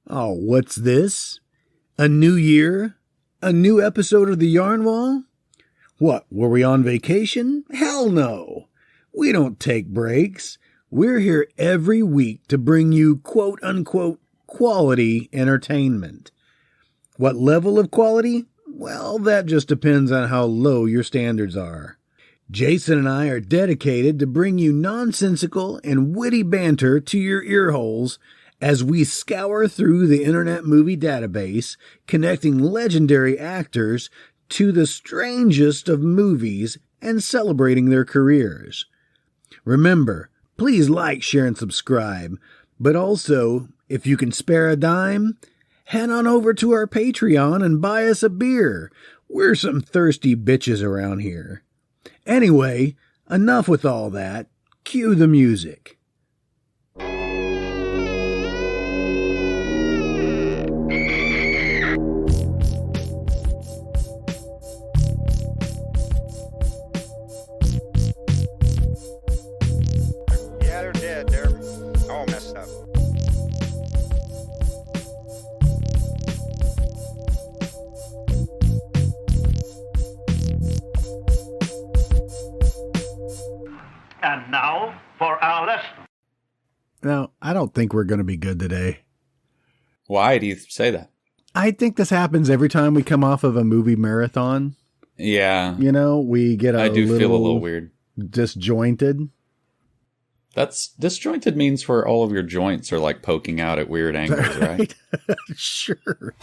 Oh, what's this? A new year? A new episode of the Yarn Wall? What, were we on vacation? Hell no! We don't take breaks. We're here every week to bring you quote-unquote quality entertainment. What level of quality? Well, that just depends on how low your standards are. Jason and I are dedicated to bring you nonsensical and witty banter to your earholes as we scour through the Internet Movie Database, connecting legendary actors to the strangest of movies and celebrating their careers. Remember, please like, share, and subscribe. But also, if you can spare a dime, head on over to our Patreon and buy us a beer. We're some thirsty bitches around here. Anyway, enough with all that. Cue the music. And now for our lesson. Now, I don't think we're going to be good today. Why do you say that? I think this happens every time we come off of a movie marathon. Yeah. You know, we get I do feel a little weird. Disjointed. That's disjointed means where all of your joints are like poking out at weird angles, right? Sure.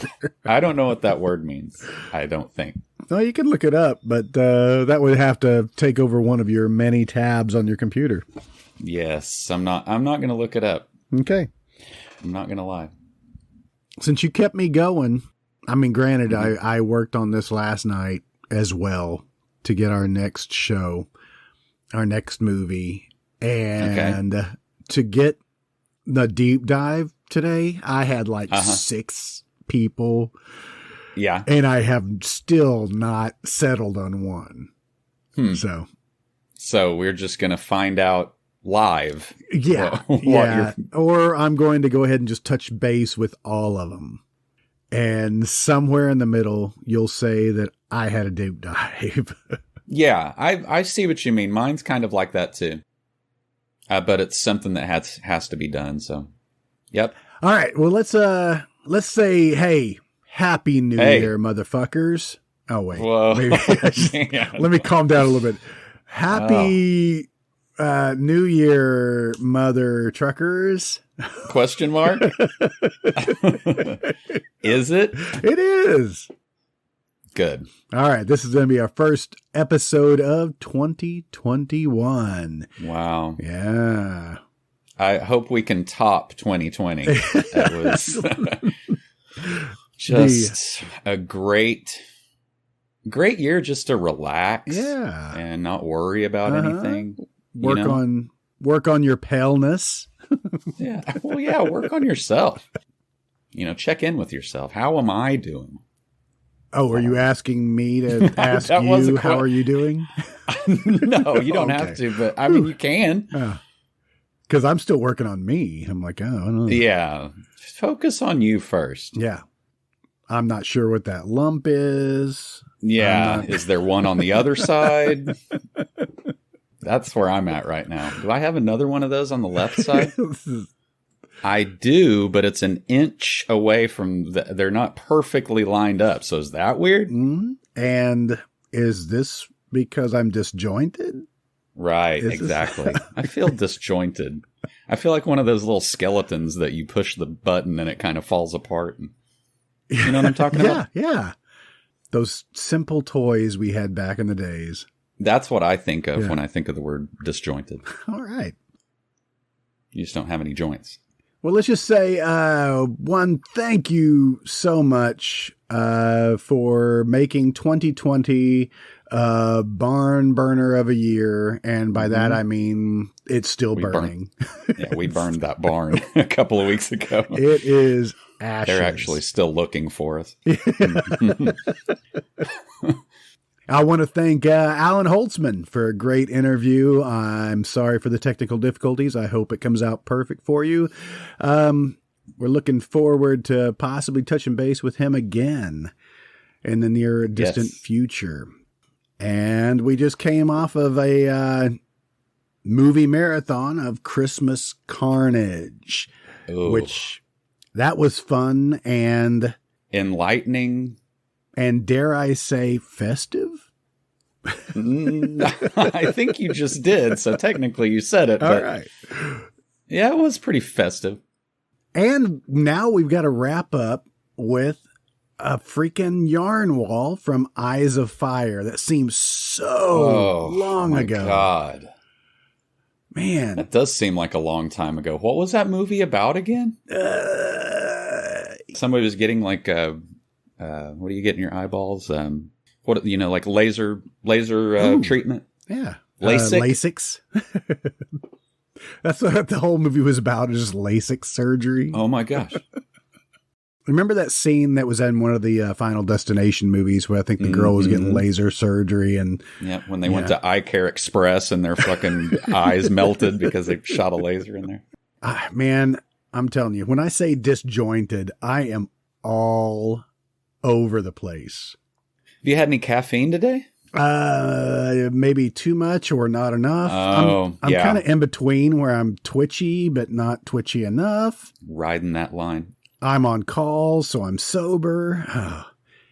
I don't know what that word means. I don't think. Well, you can look it up, but that would have to take over one of your many tabs on your computer. Yes, I'm not going to look it up. Okay. I'm not going to lie. Since you kept me going, I mean, granted, I worked on this last night as well to get our next show, our next movie. And to get the deep dive today, I had like 6 people. Yeah. And I have still not settled on one. So we're just going to find out live. Yeah. Or I'm going to go ahead and just touch base with all of them. And somewhere in the middle, you'll say that I had a deep dive. Yeah, I see what you mean. Mine's kind of like that too. But it's something that has to be done. So, yep. All right. Well, let's say, hey, Happy New Year, motherfuckers. Oh wait. Whoa. Let me calm down a little bit. Happy New Year, mother truckers. Question mark? Is it? It is. Good. All right. This is going to be our first episode of 2021. Wow. Yeah. I hope we can top 2020. That was just a great year just to relax and not worry about anything. Work on your paleness. Yeah. Well, yeah. Work on yourself. Check in with yourself. How am I doing? Oh, are you asking me to ask you how are you doing? No, you don't have to, but I mean, you can. Because I'm still working on me. I'm like, oh, I don't know. Yeah. Focus on you first. Yeah. I'm not sure what that lump is. Yeah. Is there one on the other side? That's where I'm at right now. Do I have another one of those on the left side? I do, but it's an inch away from they're not perfectly lined up. So is that weird? Mm-hmm. And is this because I'm disjointed? Right, exactly. I feel disjointed. I feel like one of those little skeletons that you push the button and it kind of falls apart. You know what I'm talking about? Yeah. Those simple toys we had back in the days. That's what I think of when I think of the word disjointed. All right. You just don't have any joints. Well, let's just say, one, thank you so much for making 2020 a barn burner of a year. And by that, I mean, it's still burning. We burned that barn a couple of weeks ago. It is ashes. They're actually still looking for us. I want to thank Alan Holtzman for a great interview. I'm sorry for the technical difficulties. I hope it comes out perfect for you. we're looking forward to possibly touching base with him again in the near distant future. And we just came off of a movie marathon of Christmas Carnage, which that was fun and enlightening. And dare I say festive? I think you just did. So technically you said it. All right. Yeah, it was pretty festive. And now we've got to wrap up with a freaking yarn wall from Eyes of Fire that seems so long ago. Oh, my God. Man. That does seem like a long time ago. What was that movie about again? Somebody was getting like, what do you get in your eyeballs? What, like laser treatment? Yeah. LASIK? LASIKs. That's what the whole movie was about, is just LASIK surgery. Oh my gosh. Remember that scene that was in one of the Final Destination movies where I think the girl was getting laser surgery and when they went to Eye Care Express and their fucking eyes melted because they shot a laser in there. Man, I'm telling you, when I say disjointed, I am all over the place. Have you had any caffeine today? Maybe too much or not enough. I'm kind of in between where I'm twitchy, but not twitchy enough. Riding that line. I'm on call, so I'm sober.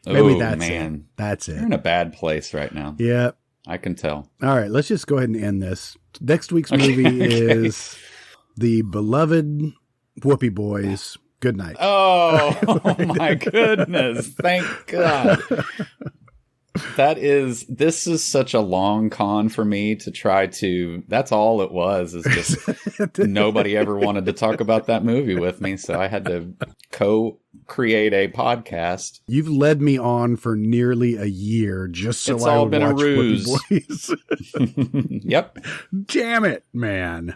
Maybe that's it. That's it. You're in a bad place right now. Yeah. I can tell. All right, let's just go ahead and end this. Next week's movie is The Beloved Whoopee Boys. Good night. Oh my goodness. Thank God. This is such a long con for me to try to, that's all it was, is just nobody ever wanted to talk about that movie with me. So I had to co-create a podcast. You've led me on for nearly a year just so it's I all would been watch a ruse. Whoopee Boys. Yep. Damn it, man.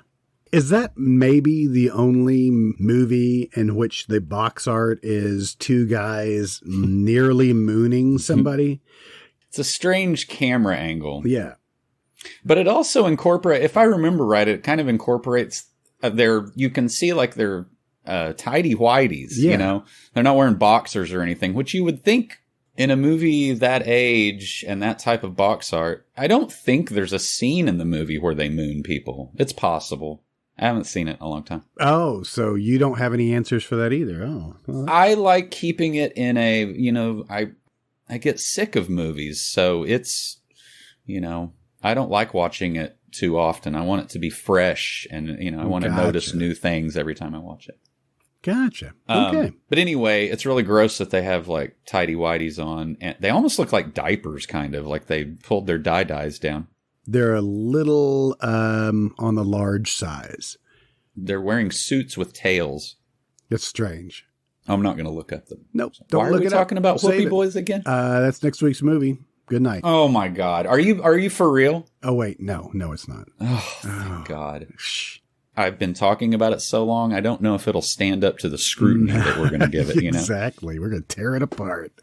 Is that maybe the only movie in which the box art is two guys nearly mooning somebody? It's a strange camera angle. Yeah. But it also if I remember right, it kind of incorporates you can see like their tidy whities, They're not wearing boxers or anything, which you would think in a movie that age and that type of box art. I don't think there's a scene in the movie where they moon people. It's possible. I haven't seen it in a long time. Oh, so you don't have any answers for that either. Oh, well. I like keeping it in I get sick of movies, so it's, I don't like watching it too often. I want it to be fresh, and, I want to notice new things every time I watch it. Gotcha. Okay. But anyway, it's really gross that they have, like, tighty-whities on, and they almost look like diapers, kind of, like they pulled their dyes down. They're a little on the large size. They're wearing suits with tails. It's strange. I'm not going to look at them. Nope. Don't Why are we talking about Whoopee Boys again? That's next week's movie. Good night. Oh my God. Are you for real? Oh wait, no, it's not. Oh, thank God. Shh. I've been talking about it so long. I don't know if it'll stand up to the scrutiny that we're going to give it. Exactly. We're going to tear it apart.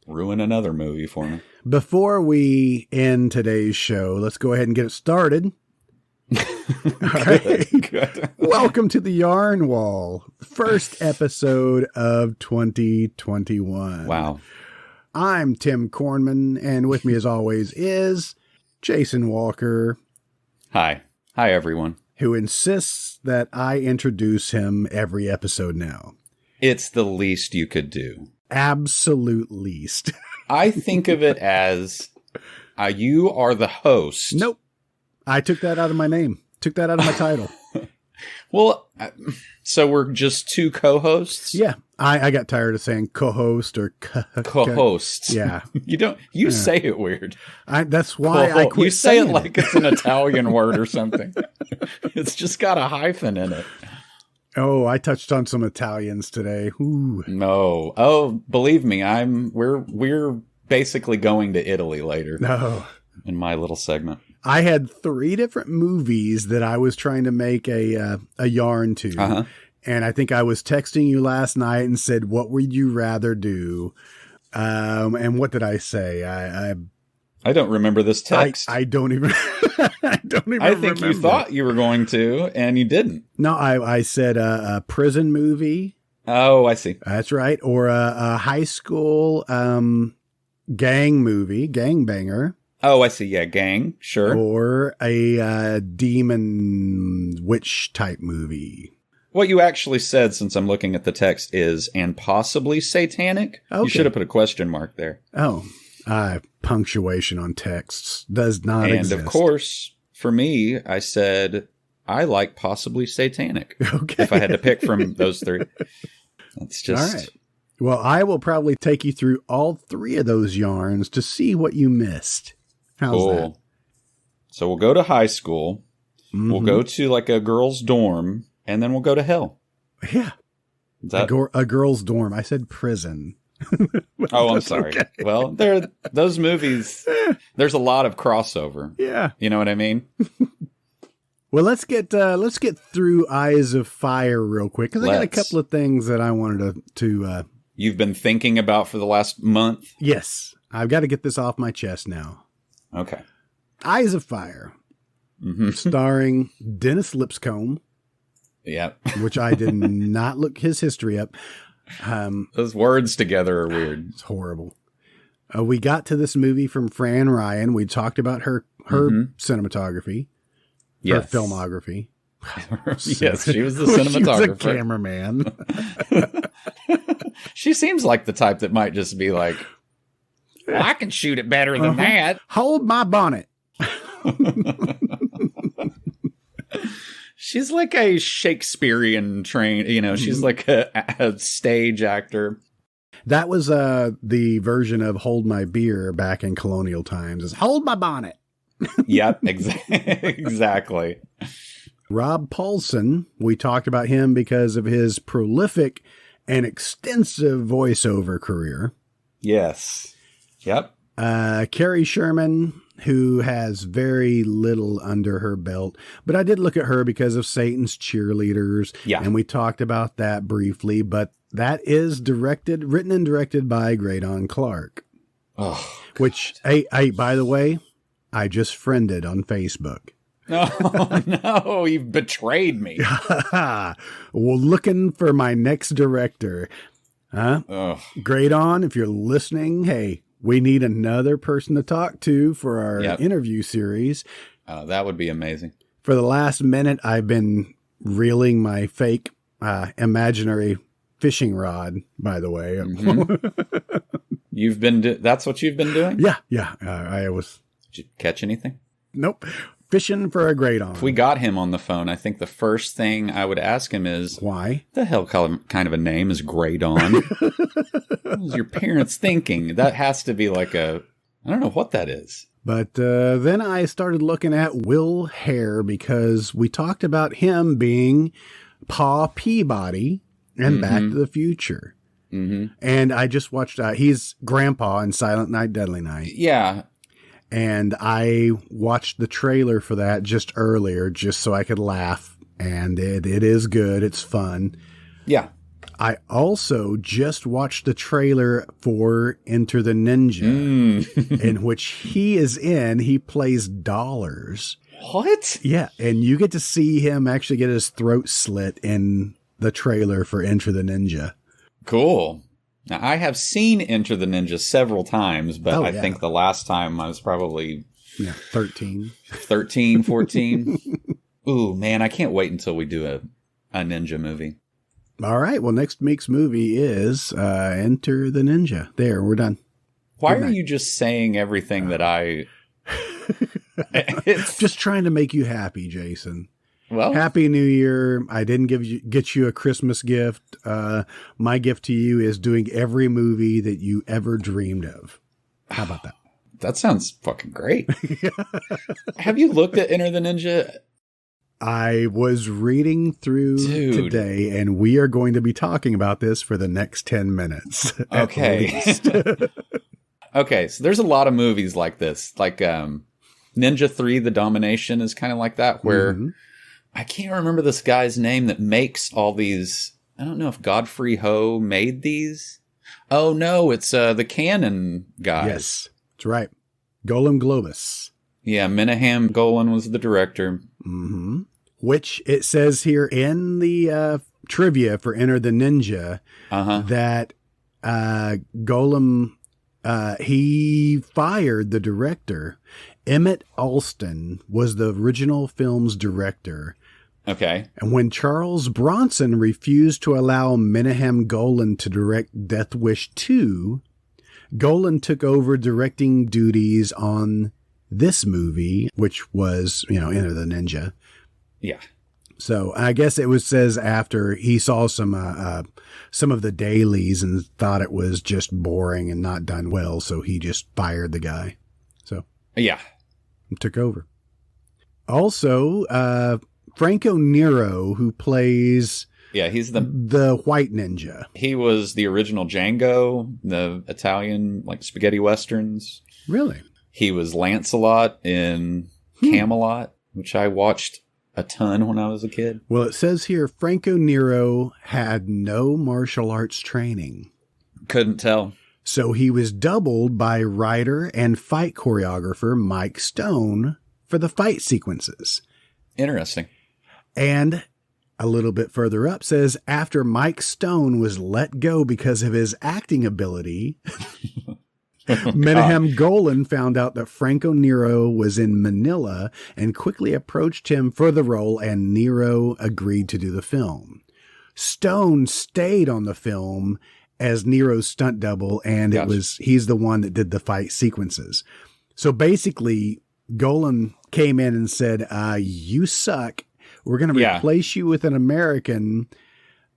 Ruin another movie for me. Before we end today's show, let's go ahead and get it started. All right. Good. Welcome to the Yarn Wall, first episode of 2021. Wow. I'm Tim Kornman, and with me as always is Jason Walker. Hi, everyone. Who insists that I introduce him every episode now. It's the least you could do. Absolute least. I think of it as you are the host. Nope. I took that out of my name. Took that out of my title. Well, so we're just two co-hosts? Yeah. I got tired of saying co-host or co-hosts. Yeah. You say it weird. That's why I quit. You say it like it's an Italian word or something. It's just got a hyphen in it. Oh, I touched on some Italians today. Ooh. No. Oh, believe me, we're basically going to Italy later. No. In my little segment. I had 3 different movies that I was trying to make a yarn to. Uh-huh. And I think I was texting you last night and said, what would you rather do? And what did I say? I don't remember this text. I don't even. I don't even. I think remember. you thought you were going to, and you didn't. No, I said a prison movie. Oh, I see. That's right, or a high school gang movie, gangbanger. Oh, I see. Yeah, gang. Sure. Or a demon witch type movie. What you actually said, since I'm looking at the text, is and possibly satanic. Okay. You should have put a question mark there. Oh, punctuation on texts does not exist. And of course, for me, I said I like possibly satanic. Okay. If I had to pick from those three. That's just... All right. Well, I will probably take you through all three of those yarns to see what you missed. How's cool. that? So we'll go to high school. Mm-hmm. We'll go to like a girl's dorm, and then we'll go to hell. Yeah. A girl's dorm. I said prison. Oh, I'm sorry. Okay. Well, those movies, there's a lot of crossover. Yeah. You know what I mean? Well, let's get through Eyes of Fire real quick, because I got a couple of things that I wanted to You've been thinking about for the last month? Yes. I've got to get this off my chest now. Okay. Eyes of Fire, starring Dennis Lipscomb. Yeah. Which I did not look his history up. Those words together are weird. It's horrible. We got to this movie from Fran Ryan. We talked about her cinematography, her filmography. Yes, she was the cinematographer. She was a cameraman. She seems like the type that might just be like, well, I can shoot it better than that. Hold my bonnet. She's like a Shakespearean she's like a stage actor. That was the version of Hold My Beer back in colonial times, is Hold My Bonnet. Yep, exactly. Rob Paulson, we talked about him because of his prolific and extensive voiceover career. Yes. Yep. Carrie Sherman, who has very little under her belt, but I did look at her because of Satan's Cheerleaders. Yeah. And we talked about that briefly, but that is written and directed by Graydon Clark. Oh, which, hey, by the way, I just friended on Facebook. Oh, no, you've betrayed me. Well, looking for my next director. Huh? Graydon, if you're listening, hey, we need another person to talk to for our interview series. That would be amazing. For the last minute, I've been reeling my fake imaginary fishing rod, by the way. Mm-hmm. That's what you've been doing? Yeah. I was. Did you catch anything? Nope. Fishing for a Graydon. If we got him on the phone, I think the first thing I would ask him is, why the hell kind of a name is Graydon? What was your parents thinking? That has to be like I don't know what that is. But then I started looking at Will Hare, because we talked about him being Pa Peabody in Back to the Future. Mm-hmm. And I just watched, he's Grandpa in Silent Night, Deadly Night. Yeah. And I watched the trailer for that just earlier, just so I could laugh. And it is good. It's fun. Yeah. I also just watched the trailer for Enter the Ninja, in which he plays Dollars. What? Yeah. And you get to see him actually get his throat slit in the trailer for Enter the Ninja. Cool. Now, I have seen Enter the Ninja several times, but I think the last time I was probably 13, 14. Ooh, man, I can't wait until we do a ninja movie. All right. Well, next week's movie is Enter the Ninja. There, we're done. Why are you just saying everything that I... It's just trying to make you happy, Jason. Well, Happy New Year. I didn't get you a Christmas gift. My gift to you is doing every movie that you ever dreamed of. How about that? That sounds fucking great. Have you looked at Enter the Ninja? I was reading through today, and we are going to be talking about this for the next 10 minutes. Okay. Okay, so there's a lot of movies like this. Like Ninja 3, The Domination is kind of like that, where... I can't remember this guy's name that makes all these. I don't know if Godfrey Ho made these. Oh, no, it's the Canon guys. Yes, that's right. Golem Globus. Yeah, Menahem Golan was the director. Mm-hmm. Which it says here in the trivia for Enter the Ninja that Golem, he fired the director. Emmett Alston was the original film's director. Okay. And when Charles Bronson refused to allow Menahem Golan to direct Death Wish 2, Golan took over directing duties on this movie, which was, Enter the Ninja. Yeah. So I guess it says after he saw some of the dailies and thought it was just boring and not done well, so he just fired the guy. So yeah, took over. Also, Franco Nero, who plays he's the white ninja. He was the original Django, the Italian spaghetti westerns. Really? He was Lancelot in Camelot, which I watched a ton when I was a kid. Well, it says here Franco Nero had no martial arts training. Couldn't tell. So he was doubled by writer and fight choreographer Mike Stone for the fight sequences. Interesting. And a little bit further up says after Mike Stone was let go because of his acting ability, Menahem Golan found out that Franco Nero was in Manila and quickly approached him for the role, and Nero agreed to do the film. Stone stayed on the film as Nero's stunt double, and he's the one that did the fight sequences. So basically, Golan came in and said, you suck. We're going to replace you with an American.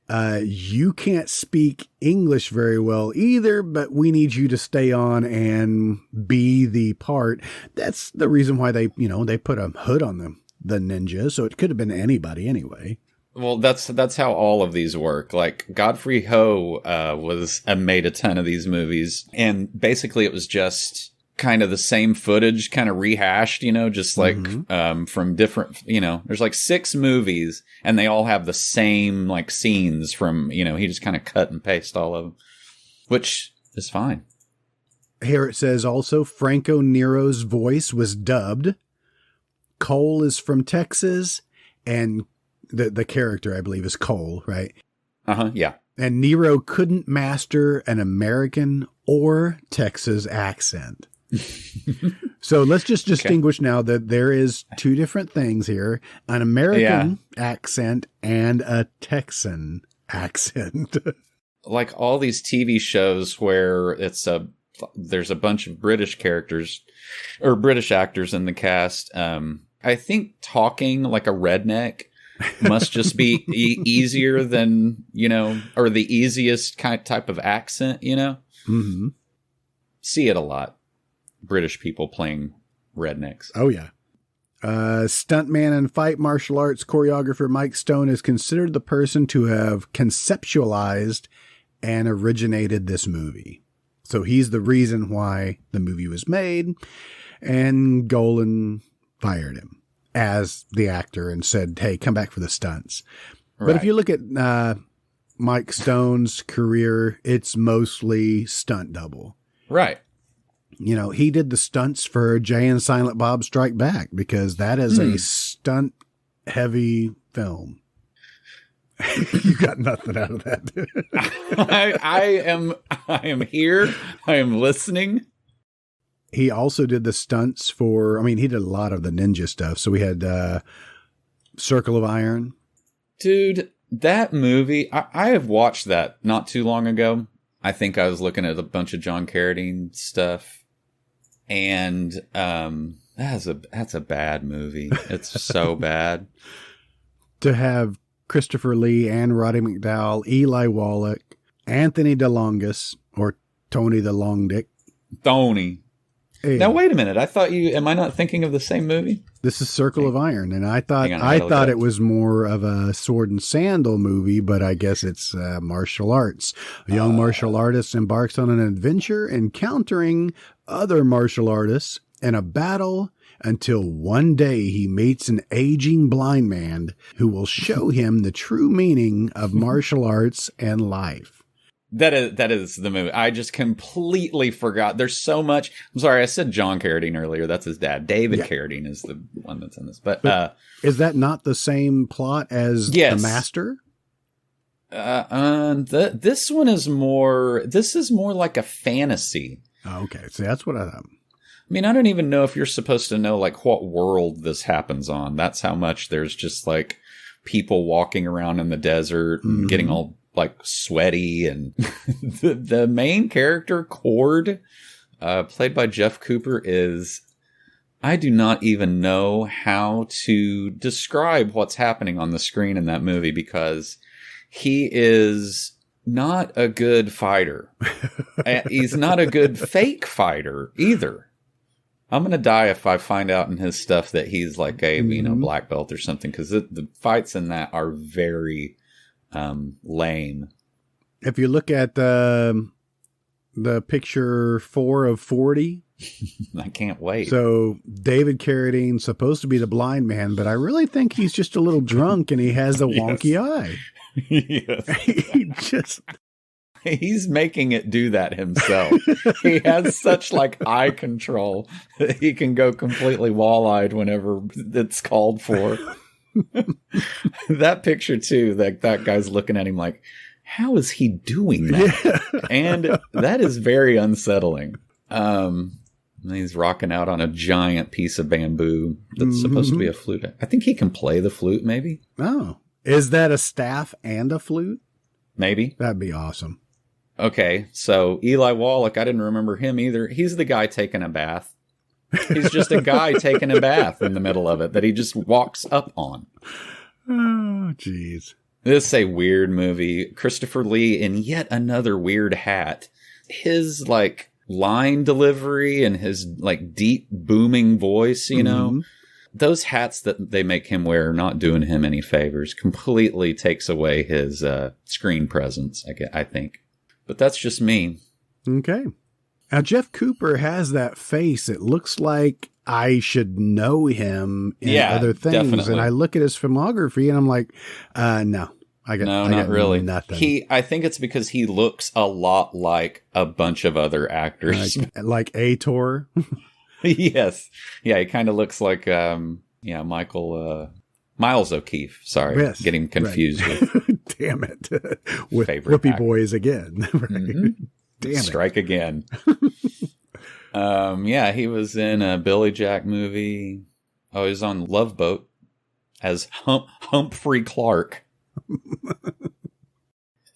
You can't speak English very well either, but we need you to stay on and be the part. That's the reason why they put a hood on the ninja. So it could have been anybody anyway. Well, that's how all of these work. Like Godfrey Ho made a ton of these movies, and basically it was just kind of the same footage, kind of rehashed, just like from different, there's 6 movies and they all have the same scenes from, he just kind of cut and paste all of them, which is fine. Here it says also Franco Nero's voice was dubbed. Cole is from Texas, and the character I believe is Cole, right? Yeah. And Nero couldn't master an American or Texas accent. So let's just distinguish now that there is 2 different things here, an American accent and a Texan accent. Like all these TV shows where there's a bunch of British characters or British actors in the cast. I think talking like a redneck must just be easier than, or the easiest type of accent, Mm-hmm. See it a lot. British people playing rednecks. Oh, yeah. Stuntman and fight martial arts choreographer Mike Stone is considered the person to have conceptualized and originated this movie. So he's the reason why the movie was made, and Golan fired him as the actor and said, hey, come back for the stunts. Right. But if you look at Mike Stone's career, it's mostly stunt double. Right. He did the stunts for Jay and Silent Bob Strike Back because that is a stunt heavy film. You got nothing out of that. I am here. I am listening. He also did the stunts for, he did a lot of the ninja stuff. So we had Circle of Iron. Dude, that movie, I have watched that not too long ago. I think I was looking at a bunch of John Carradine stuff. And that's a bad movie. It's so bad. To have Christopher Lee and Roddy McDowall, Eli Wallach, Anthony DeLongis, or Tony the Long Dick. Tony. Hey. Now wait a minute. Am I not thinking of the same movie? This is Circle of Iron, and I thought it was more of a sword and sandal movie, but I guess it's martial arts. A young martial artist embarks on an adventure encountering other martial artists in a battle until one day he meets an aging blind man who will show him the true meaning of martial arts and life. That is the movie. I just completely forgot. There's so much. I'm sorry, I said John Carradine earlier. That's his dad. David Carradine is the one that's in this. But is that not the same plot as The Master? This one is more. This is more like a fantasy. Oh, okay, so that's what I thought. I mean, I don't even know if you're supposed to know like what world this happens on. That's how much there's just like people walking around in the desert and getting all like sweaty, and the main character, Cord, played by Jeff Cooper, I do not even know how to describe what's happening on the screen in that movie, because he is not a good fighter. He's not a good fake fighter either. I'm going to die if I find out in his stuff that he's like a, black belt or something, because the fights in that are very lame. If you look at the picture 4 of 40, I can't wait. So David Carradine's supposed to be the blind man, but I really think he's just a little drunk and he has a wonky eye. Yes. He's making it do that himself. He has such like eye control that he can go completely wall-eyed whenever it's called for. That picture too, that guy's looking at him like, how is he doing that? Yeah. And that is very unsettling. He's rocking out on a giant piece of bamboo that's supposed to be a flute. I think he can play the flute, maybe. Oh, is that a staff and a flute? Maybe. That'd be awesome. Okay, so Eli Wallach, I didn't remember him either. He's the guy taking a bath. He's just a guy taking a bath in the middle of it that he just walks up on. Oh, jeez. This is a weird movie. Christopher Lee in yet another weird hat. His, like, line delivery and his, like, deep booming voice, you know? Those hats that they make him wear are not doing him any favors. Completely takes away his screen presence, I think. But that's just me. Okay. Now, Jeff Cooper has that face. It looks like I should know him in other things. Definitely. And I look at his filmography and I'm like, no. I got not really. Nothing. I think it's because he looks a lot like a bunch of other actors. Like Ator? Yes. Yeah, he kind of looks like, Miles O'Keefe. Sorry. Yes, getting confused with. Damn it. With Whoopi Boys again. Right? Damn Strike again. He was in a Billy Jack movie. Oh, he was on Love Boat as Humphrey Clark.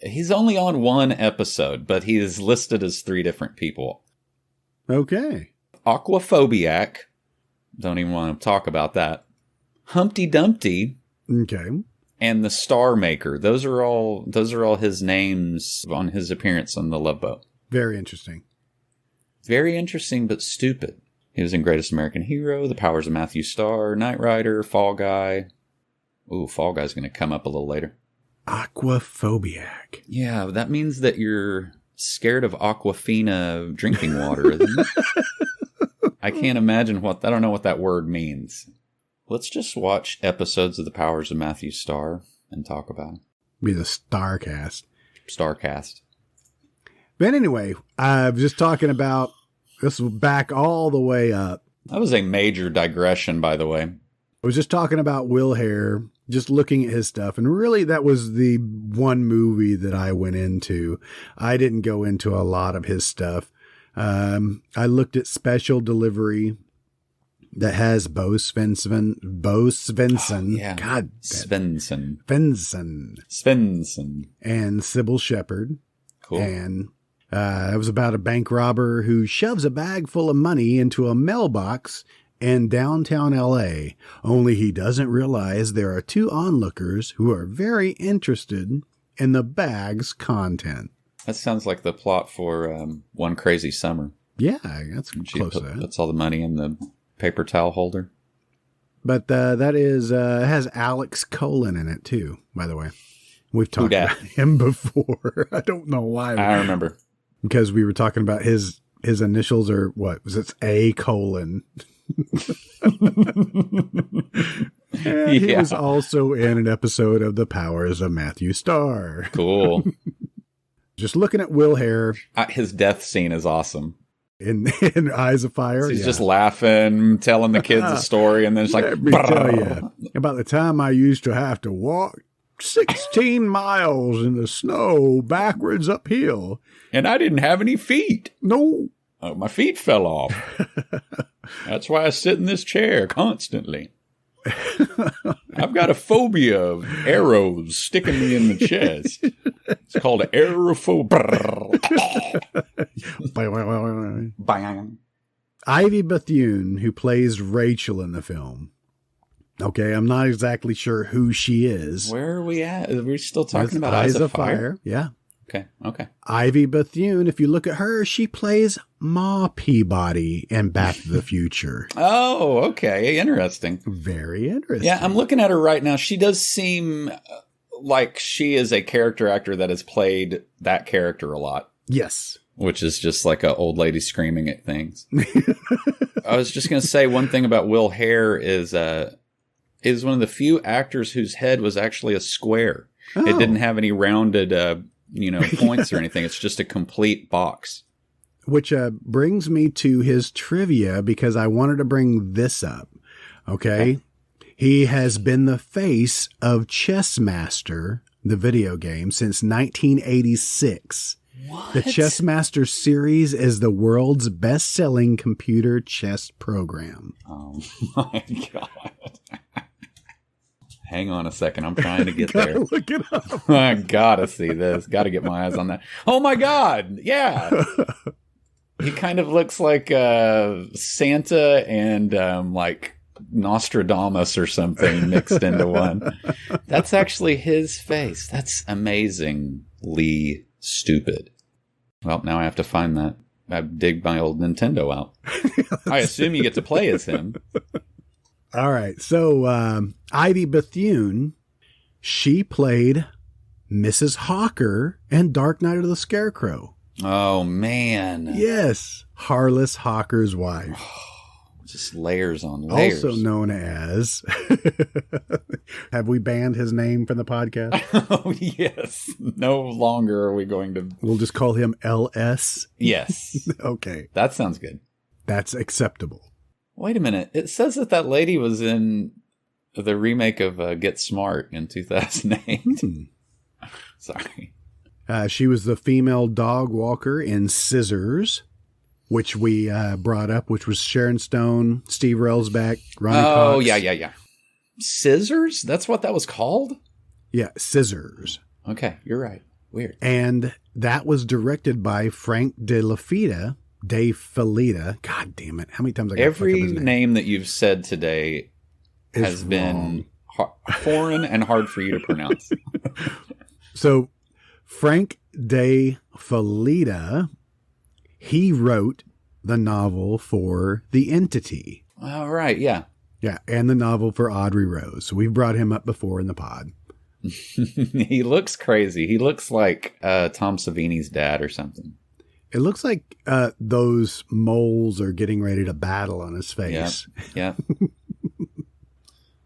He's only on one episode, but he is listed as 3 different people. Okay. Aquaphobiac. Don't even want to talk about that. Humpty Dumpty. Okay. And the Star Maker. Those are all his names on his appearance on the Love Boat. Very interesting. Very interesting, but stupid. He was in Greatest American Hero, The Powers of Matthew Starr, Knight Rider, Fall Guy. Ooh, Fall Guy's going to come up a little later. Aquaphobiac. Yeah, that means that you're scared of Aquafina drinking water, isn't it? I can't imagine I don't know what that word means. Let's just watch episodes of The Powers of Matthew Starr and talk about them. Be the Starcast. Starcast. But anyway, I was just talking about this back all the way up. That was a major digression, by the way. I was just talking about Will Hare, just looking at his stuff. And really, that was the one movie that I went into. I didn't go into a lot of his stuff. I looked at Special Delivery that has Bo Svensson. Oh, yeah. God. Svensson. And Sybil Shepherd. Cool. And it was about a bank robber who shoves a bag full of money into a mailbox in downtown L.A., only he doesn't realize there are 2 onlookers who are very interested in the bag's content. That sounds like the plot for One Crazy Summer. Yeah, that's close to that. Puts all the money in the paper towel holder. But that is it has Alex Colon in it too, by the way. We've talked about him before. I don't know why. I remember. Because we were talking about his initials are what? Was A colon? He was also in an episode of The Powers of Matthew Starr. Cool. Just looking at Will Hare His death scene is awesome. in Eyes of Fire. So he's just laughing, telling the kids a story, and then it's like, let me tell you, about the time I used to have to walk 16 miles in the snow backwards uphill. and I didn't have any feet. No. Oh, my feet fell off. That's why I sit in this chair constantly. I've got a phobia of arrows sticking me in the chest. It's called aerophobia. Bang. Ivy Bethune, who plays Rachel in the film. Okay, I'm not exactly sure who she is. Where are we at? Are we still talking That's about Eyes of Fire? Yeah. Okay. Ivy Bethune, if you look at her, she plays Ma Peabody in Back to the Future. Oh, okay. Interesting. Very interesting. Yeah, I'm looking at her right now. She does seem like she is a character actor that has played that character a lot. Yes. Which is just like an old lady screaming at things. I was just going to say one thing about Will Hare is one of the few actors whose head was actually a square. Oh. It didn't have any rounded, points or anything. It's just a complete box. Which brings me to his trivia, because I wanted to bring this up. Okay. He has been the face of Chess Master, the video game, since 1986. What? The Chess Master series is the world's best-selling computer chess program. Oh my God. Hang on a second. I'm trying to get there. Look it up. I gotta see this. Gotta get my eyes on that. Oh my God. Yeah. He kind of looks like Santa and like Nostradamus or something mixed into one. That's actually his face. That's amazingly stupid. Well, now I have to find that. I dig my old Nintendo out. I assume you get to play as him. All right. So Ivy Bethune, she played Mrs. Hawker in Dark Knight of the Scarecrow. Oh, man. Yes. Harless Hawker's wife. Just layers on layers. Also known as... Have we banned his name from the podcast? Oh, yes. No longer are we going to... We'll just call him LS? Yes. Okay. That sounds good. That's acceptable. Wait a minute. It says that lady was in the remake of Get Smart in 2008. Sorry. She was the female dog walker in Scissors, which we brought up, which was Sharon Stone, Steve Railsback, Ronnie Cox. Oh, yeah. Scissors? That's what that was called? Yeah, Scissors. Okay, you're right. Weird. And that was directed by Frank De La Fita. God damn it. How many times I got Every his name that you've said today has been foreign and hard for you to pronounce. So Frank De Felitta, he wrote the novel for The Entity. All right, yeah. Yeah, and the novel for Audrey Rose. So we've brought him up before in the pod. He looks crazy. He looks like Tom Savini's dad or something. It looks like those moles are getting ready to battle on his face. Yeah.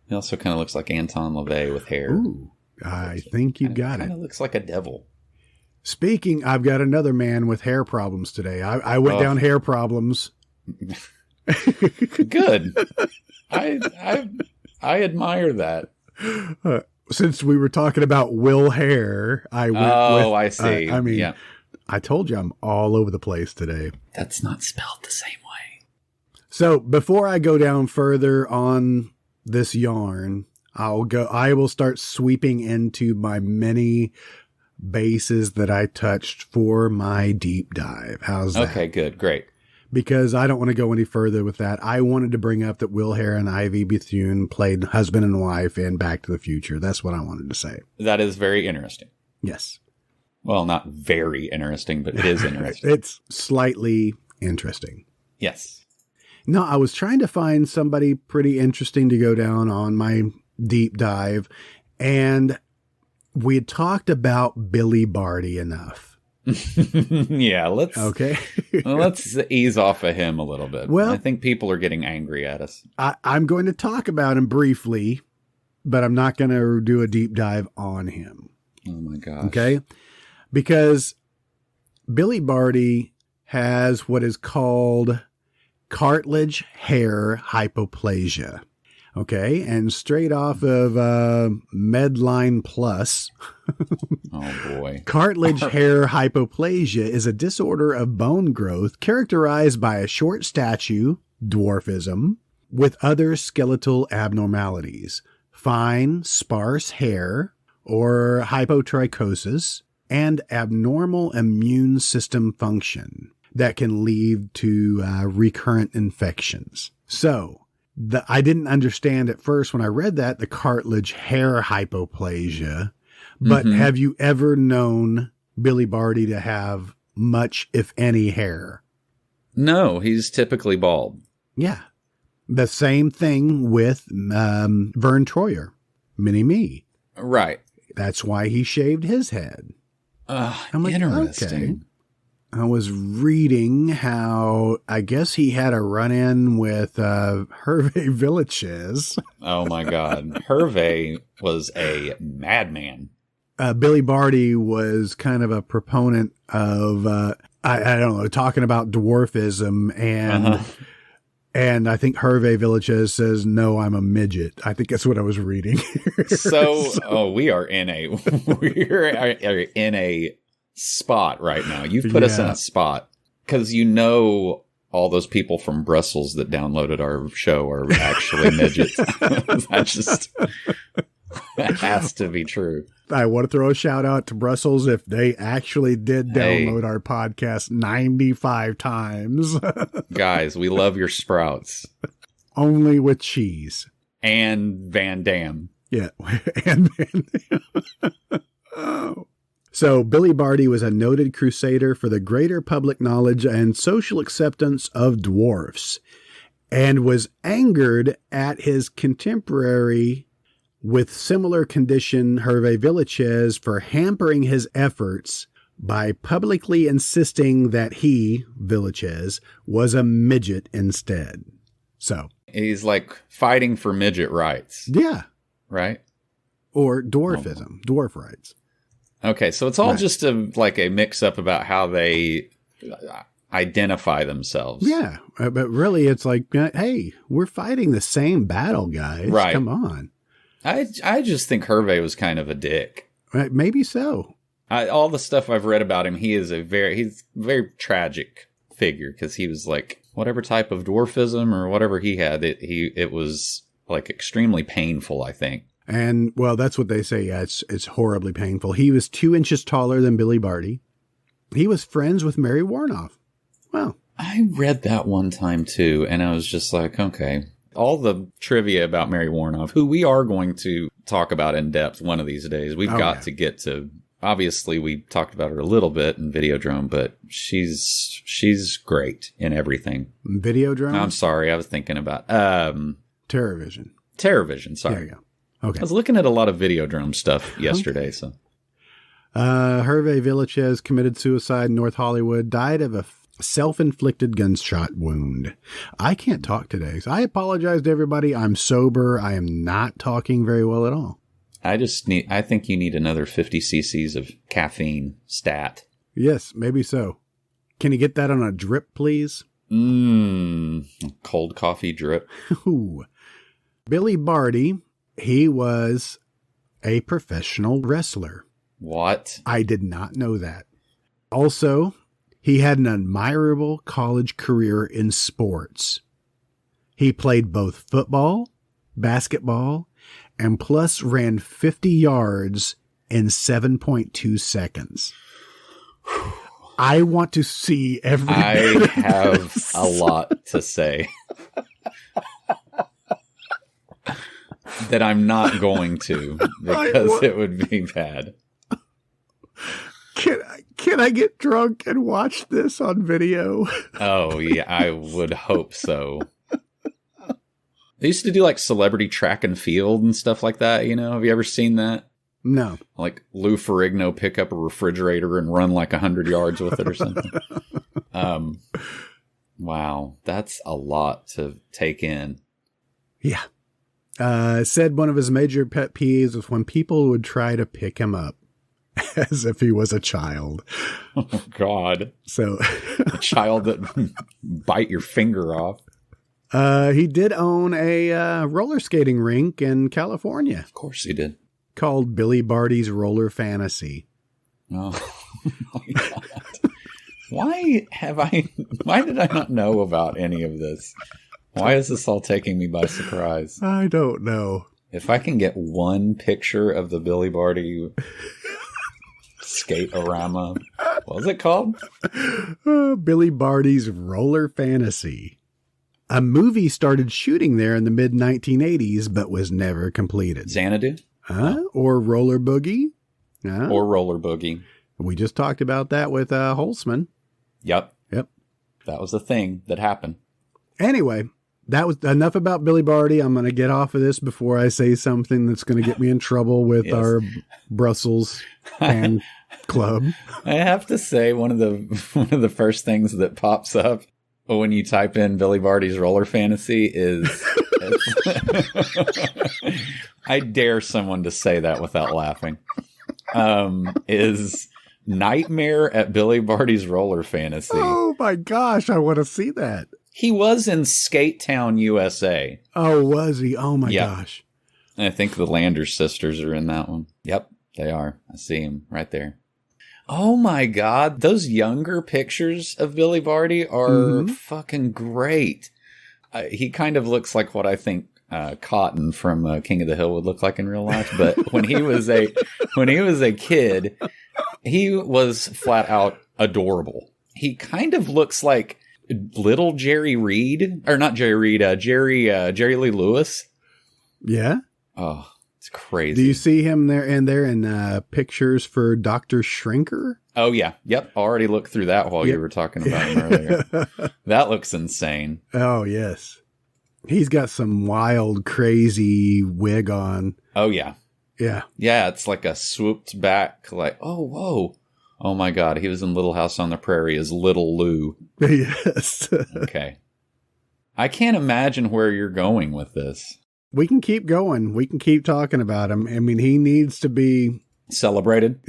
He also kind of looks like Anton LaVey with hair. Ooh, I think you got it. Kind of looks like a devil. Speaking, I've got another man with hair problems today. I went down hair problems. Good. I admire that. Since we were talking about Will Hare, I went with... I see. Yeah. I told you I'm all over the place today. That's not spelled the same way. So before I go down further on this yarn, I will start sweeping into my many bases that I touched for my deep dive. How's that? Okay, good. Great. Because I don't want to go any further with that. I wanted to bring up that Will Hare and Ivy Bethune played husband and wife in Back to the Future. That's what I wanted to say. That is very interesting. Yes. Well, not very interesting, but it is interesting. It's slightly interesting. Yes. No, I was trying to find somebody pretty interesting to go down on my deep dive, and we had talked about Billy Barty enough. Yeah, let's ease off of him a little bit. Well, I think people are getting angry at us. I'm going to talk about him briefly, but I'm not going to do a deep dive on him. Oh my gosh. Okay. Because Billy Barty has what is called cartilage hair hypoplasia. Okay, and straight off of Medline Plus, Oh, boy. cartilage hair hypoplasia is a disorder of bone growth characterized by a short stature, dwarfism, with other skeletal abnormalities, fine, sparse hair, or hypotrichosis, and abnormal immune system function that can lead to recurrent infections. So, I didn't understand at first when I read that, the cartilage hair hypoplasia, but have you ever known Billy Barty to have much, if any, hair? No, he's typically bald. Yeah. The same thing with Vern Troyer, Mini-Me. Right. That's why he shaved his head. I'm like, interesting. okay. I was reading how I guess he had a run-in with Hervé Villachez. Oh, my God. Hervé was a madman. Billy Barty was kind of a proponent of, I don't know, talking about dwarfism. And I think Hervé Villachez says, no, I'm a midget. I think that's what I was reading. We are in a spot right now. You've put us in a spot because all those people from Brussels that downloaded our show are actually midgets. That has to be true. I want to throw a shout out to Brussels if they actually did download our podcast 95 times. Guys, we love your sprouts. Only with cheese. And Van Damme. Yeah. And Van Damme. Oh. So Billy Barty was a noted crusader for the greater public knowledge and social acceptance of dwarfs, and was angered at his contemporary with similar condition Hervé Villachez for hampering his efforts by publicly insisting that he, Villachez, was a midget instead. So he's like fighting for midget rights. Yeah. Right? Or dwarfism, dwarf rights. Okay, so it's all just a mix-up about how they identify themselves. Yeah, but really it's like, hey, we're fighting the same battle, guys. Right. Come on. I just think Hervé was kind of a dick. Maybe so. All the stuff I've read about him, he's a very tragic figure because he was like whatever type of dwarfism or whatever he had, it was like extremely painful, I think. And, well, that's what they say. Yeah, it's horribly painful. He was 2 inches taller than Billy Barty. He was friends with Mary Warnoff. Wow. I read that one time, too, and I was just like, okay. All the trivia about Mary Warnoff, who we are going to talk about in depth one of these days. We've got to get to... Obviously, we talked about her a little bit in Videodrome, but she's great in everything. Videodrome? I'm sorry. I was thinking about... Terrorvision. Terrorvision, sorry. There you go. Okay. I was looking at a lot of Videodrome stuff yesterday. So, Hervé Villachez committed suicide in North Hollywood, died of a self-inflicted gunshot wound. I can't talk today, so I apologize to everybody. I'm sober. I am not talking very well at all. I think you need another 50 cc's of caffeine stat. Yes, maybe so. Can you get that on a drip, please? Cold coffee drip. Ooh. Billy Barty, he was a professional wrestler. What? I did not know that. Also, he had an admirable college career in sports. He played both football, basketball, and plus ran 50 yards in 7.2 seconds. I want to see every I have a lot to say that I'm not going to because it would be bad. Can I get drunk and watch this on video? Oh, yeah, I would hope so. They used to do like celebrity track and field and stuff like that, you know? Have you ever seen that? No. Like Lou Ferrigno pick up a refrigerator and run like 100 yards with it or something. Wow, that's a lot to take in. Yeah. Said one of his major pet peeves was when people would try to pick him up. as if he was a child. Oh, God. So A child that bite your finger off. he did own a roller skating rink in California. Of course he did. Called Billy Barty's Roller Fantasy. Oh, my God. Why did I not know about any of this? Why is this all taking me by surprise? I don't know. If I can get one picture of the Billy Barty skate-orama, what was it called? Billy Barty's Roller Fantasy. A movie started shooting there in the mid-1980s, but was never completed. Xanadu? Or Roller Boogie? Or Roller Boogie. We just talked about that with Holtzman. Yep. Yep. That was a thing that happened. Anyway, that was enough about Billy Barty. I'm going to get off of this before I say something that's going to get me in trouble with Yes. our Brussels fan club. I have to say, one of the first things that pops up when you type in Billy Barty's Roller Fantasy is I dare someone to say that without laughing. Is Nightmare at Billy Barty's Roller Fantasy. Oh my gosh, I want to see that. He was in Skate Town, USA. Oh, was he? Oh my Yeah. gosh. And I think the Landers sisters are in that one. Yep, they are. I see him right there. Oh my God. Those younger pictures of Billy Barty are fucking great. He kind of looks like what I think Cotton from King of the Hill would look like in real life. But when he was a kid, he was flat out adorable. He kind of looks like little Jerry Reed, or not Jerry Reed, Jerry Lee Lewis. Yeah. Oh, it's crazy. Do you see him there in pictures for Dr. Shrinker? Oh, yeah. Yep. Already looked through that while you were talking about him earlier. That looks insane. Oh, yes. He's got some wild, crazy wig on. Oh, yeah. Yeah. Yeah, it's like a swooped back, like, oh, whoa. Oh, my God. He was in Little House on the Prairie as Little Lou. Yes. Okay. I can't imagine where you're going with this. We can keep going. We can keep talking about him. I mean, he needs to be Celebrated.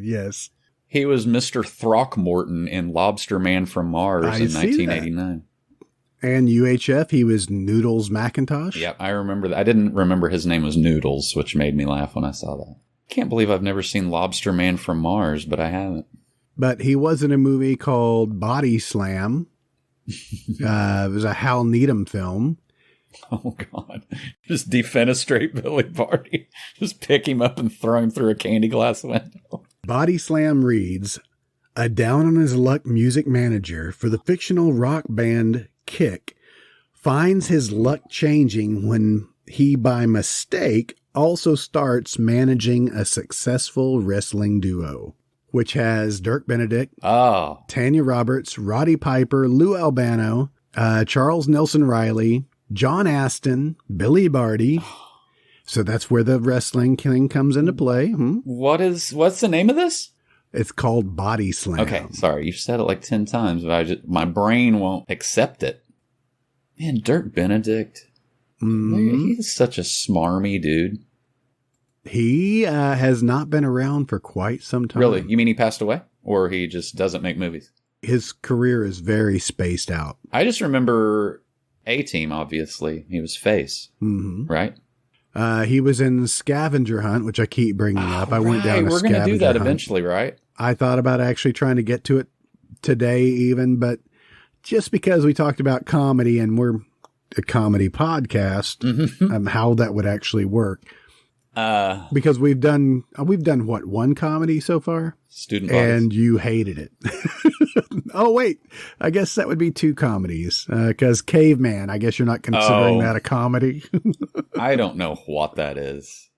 yes. He was Mr. Throckmorton in Lobster Man from Mars in 1989. And UHF, he was Noodles McIntosh. Yep, I remember that. I didn't remember his name was Noodles, which made me laugh when I saw that. Can't believe I've never seen Lobster Man from Mars, but I haven't. But he was in a movie called Body Slam. It was a Hal Needham film. Oh, God. Just defenestrate Billy Barty. Just pick him up and throw him through a candy glass window. Body Slam reads, a down-on-his-luck music manager for the fictional rock band Kick finds his luck changing when he, by mistake, also starts managing a successful wrestling duo, which has Dirk Benedict, Oh. Tanya Roberts, Roddy Piper, Lou Albano, Charles Nelson Riley, John Aston, Billy Barty. So that's where the wrestling thing comes into play. What's the name of this? It's called Body Slam. Okay, sorry. You've said it like 10 times, but my brain won't accept it. Man, Dirk Benedict. He's such a smarmy dude. He has not been around for quite some time. Really? You mean he passed away? Or he just doesn't make movies? His career is very spaced out. I just remember A-Team, obviously. He was Face, right? He was in Scavenger Hunt, which I keep bringing up. I went down to We're Scavenger going to do that Hunt. eventually, right? I thought about actually trying to get to it today even, but just because we talked about comedy and we're a comedy podcast, how that would actually work. Because we've done what, one comedy so far? Student Bodies. And you hated it. Oh, wait. I guess that would be two comedies. Because Caveman, I guess you're not considering that a comedy. I don't know what that is.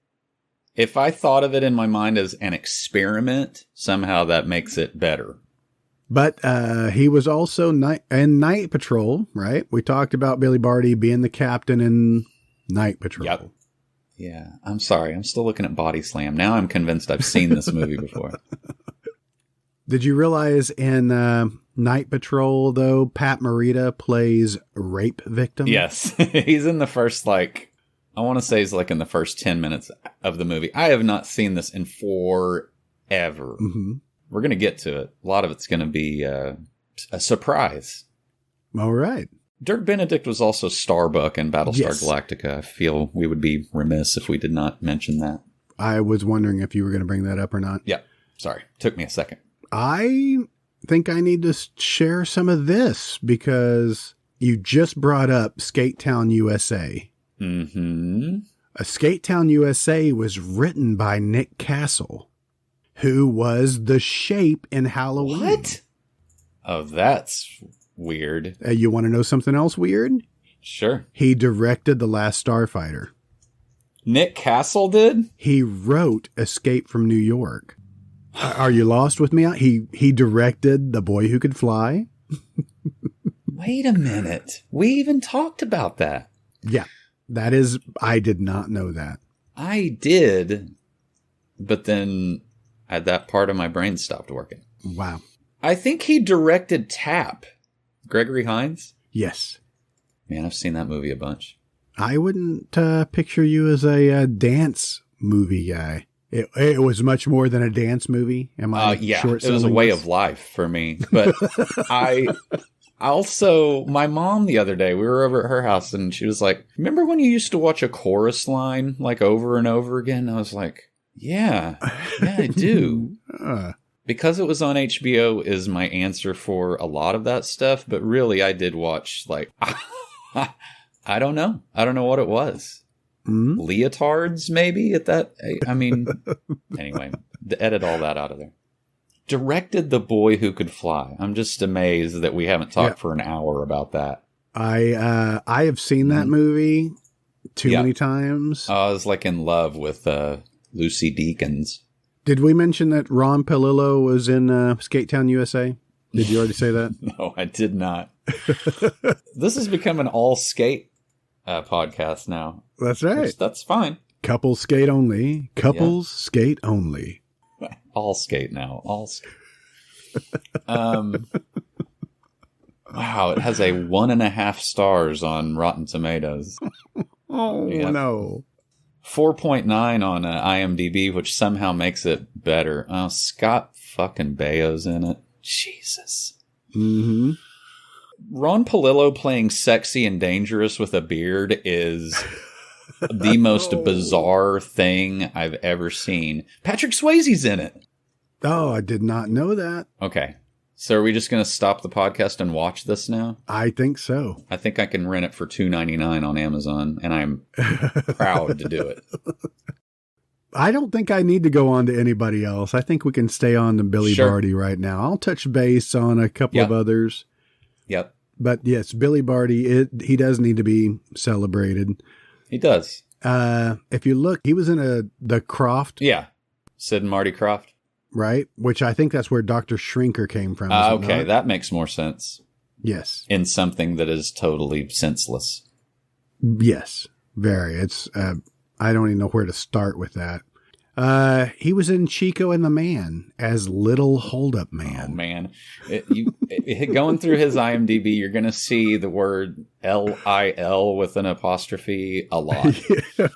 If I thought of it in my mind as an experiment, somehow that makes it better. But he was also in Night Patrol, right? We talked about Billy Barty being the captain in Night Patrol. Yep. Yeah. I'm sorry. I'm still looking at Body Slam. Now I'm convinced I've seen this movie before. Did you realize in Night Patrol, though, Pat Morita plays rape victim? Yes. He's in the first, I want to say he's in the first 10 minutes of the movie. I have not seen this in forever. ever. Mm-hmm. We're going to get to it. A lot of it's going to be a surprise. All right. Dirk Benedict was also Starbuck in Battlestar Yes. Galactica. I feel we would be remiss if we did not mention that. I was wondering if you were going to bring that up or not. Yeah. Sorry. Took me a second. I think I need to share some of this because you just brought up Skate Town, USA. Mm-hmm. A Skate Town, USA was written by Nick Castle, who was the Shape in Halloween. What? Oh, that's weird. You want to know something else weird? Sure. He directed The Last Starfighter. Nick Castle did? He wrote Escape from New York. Are you lost with me? He directed The Boy Who Could Fly. Wait a minute. We even talked about that. Yeah, I did not know that. I did, but then that part of my brain stopped working. Wow. I think he directed Tap. Gregory Hines? Yes. Man, I've seen that movie a bunch. I wouldn't picture you as a dance movie guy. It was much more than a dance movie. Am I? Yeah, it was a way of life for me. But I also, my mom the other day, we were over at her house and she was like, remember when you used to watch a chorus line like over and over again? I was like, yeah, I do. Because it was on HBO is my answer for a lot of that stuff. But really, I did watch like, I don't know. I don't know what it was. Mm-hmm. Leotards, maybe at that. I mean, anyway, edit all that out of there. Directed The Boy Who Could Fly. I'm just amazed that we haven't talked for an hour about that. I have seen that movie too many times. I was like in love with Lucy Deakins. Did we mention that Ron Palillo was in Skate Town, USA? Did you already say that? No, I did not. This has become an all skate podcast now. That's right. That's fine. Couples skate only. Couples skate only. All skate now. All skate. Wow, it has a 1.5 stars on Rotten Tomatoes. Oh, no. 4.9 on IMDb, which somehow makes it better. Oh, Scott fucking Baio's in it. Jesus. Mm-hmm. Ron Palillo playing sexy and dangerous with a beard is the most bizarre thing I've ever seen. Patrick Swayze's in it. Oh, I did not know that. Okay. So are we just going to stop the podcast and watch this now? I think so. I think I can rent it for $2.99 on Amazon, and I'm proud to do it. I don't think I need to go on to anybody else. I think we can stay on to Billy Barty right now. I'll touch base on a couple of others. Yep. But yes, Billy Barty, he does need to be celebrated. He does. If you look, he was in the Croft. Yeah. Sid and Marty Croft. Right? Which I think that's where Dr. Shrinker came from. Okay, that makes more sense. Yes. In something that is totally senseless. Yes. Very. It's, I don't even know where to start with that. He was in Chico and the Man as Little Holdup Man. Oh, man. Going through his IMDb, you're going to see the word L-I-L with an apostrophe a lot. Yeah.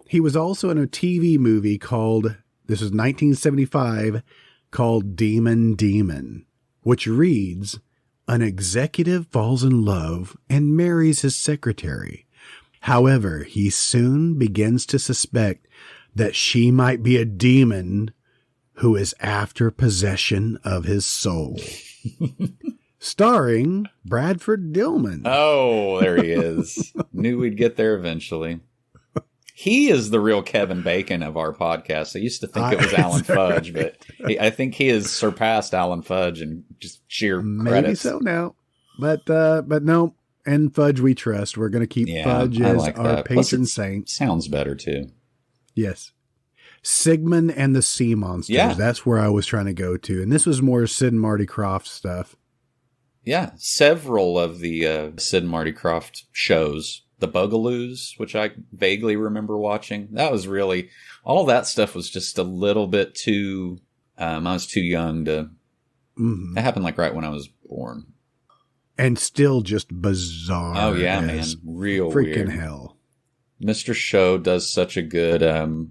He was also in a TV movie called, this is 1975, called Demon Demon, which reads, an executive falls in love and marries his secretary. However, he soon begins to suspect that she might be a demon who is after possession of his soul. Starring Bradford Dillman. Oh, there he is. Knew we'd get there eventually. He is the real Kevin Bacon of our podcast. I used to think it was Alan Fudge, but I think he has surpassed Alan Fudge in just sheer Maybe credits. so now. But no, and Fudge we trust. We're going to keep Fudge as our patron saint. Sounds better too. Yes. Sigmund and the Sea Monsters. Yeah. That's where I was trying to go to. And this was more Sid and Marty Krofft stuff. Yeah. Several of the Sid and Marty Krofft shows. The Bugaloos, which I vaguely remember watching. That was really, all that stuff was just a little bit too, I was too young to, That happened like right when I was born. And still just bizarre. Oh yeah, man. Real freaking weird. hell. Mr. Show does such a good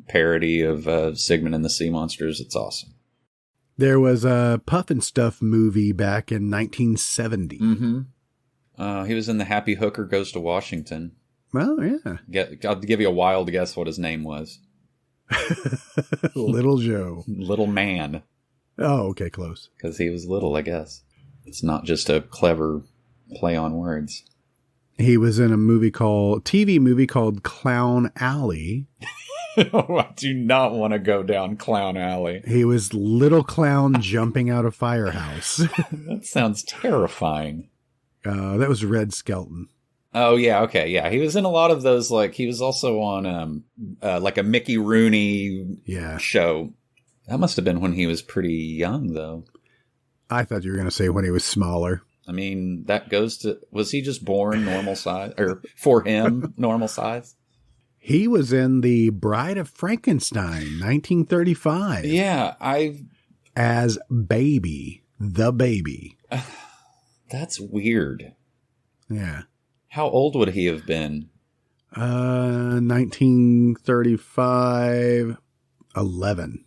parody of Sigmund and the Sea Monsters. It's awesome. There was a Puff and Stuff movie back in 1970. Mm-hmm. He was in The Happy Hooker Goes to Washington. Well, yeah. I'll give you a wild guess what his name was. Little Joe. Little Man. Oh, okay, close. Because he was little, I guess. It's not just a clever play on words. He was in a TV movie called Clown Alley. Oh, I do not want to go down Clown Alley. He was Little Clown jumping out of Firehouse. That sounds terrifying. That was Red Skelton. Oh, yeah, okay, yeah. He was in a lot of those, like, he was also on, like, a Mickey Rooney show. That must have been when he was pretty young, though. I thought you were going to say when he was smaller. I mean, that goes to, was he just born normal size? Or for him, normal size? He was in The Bride of Frankenstein, 1935. Yeah, as Baby, the baby. That's weird. Yeah. How old would he have been? 1935, 11.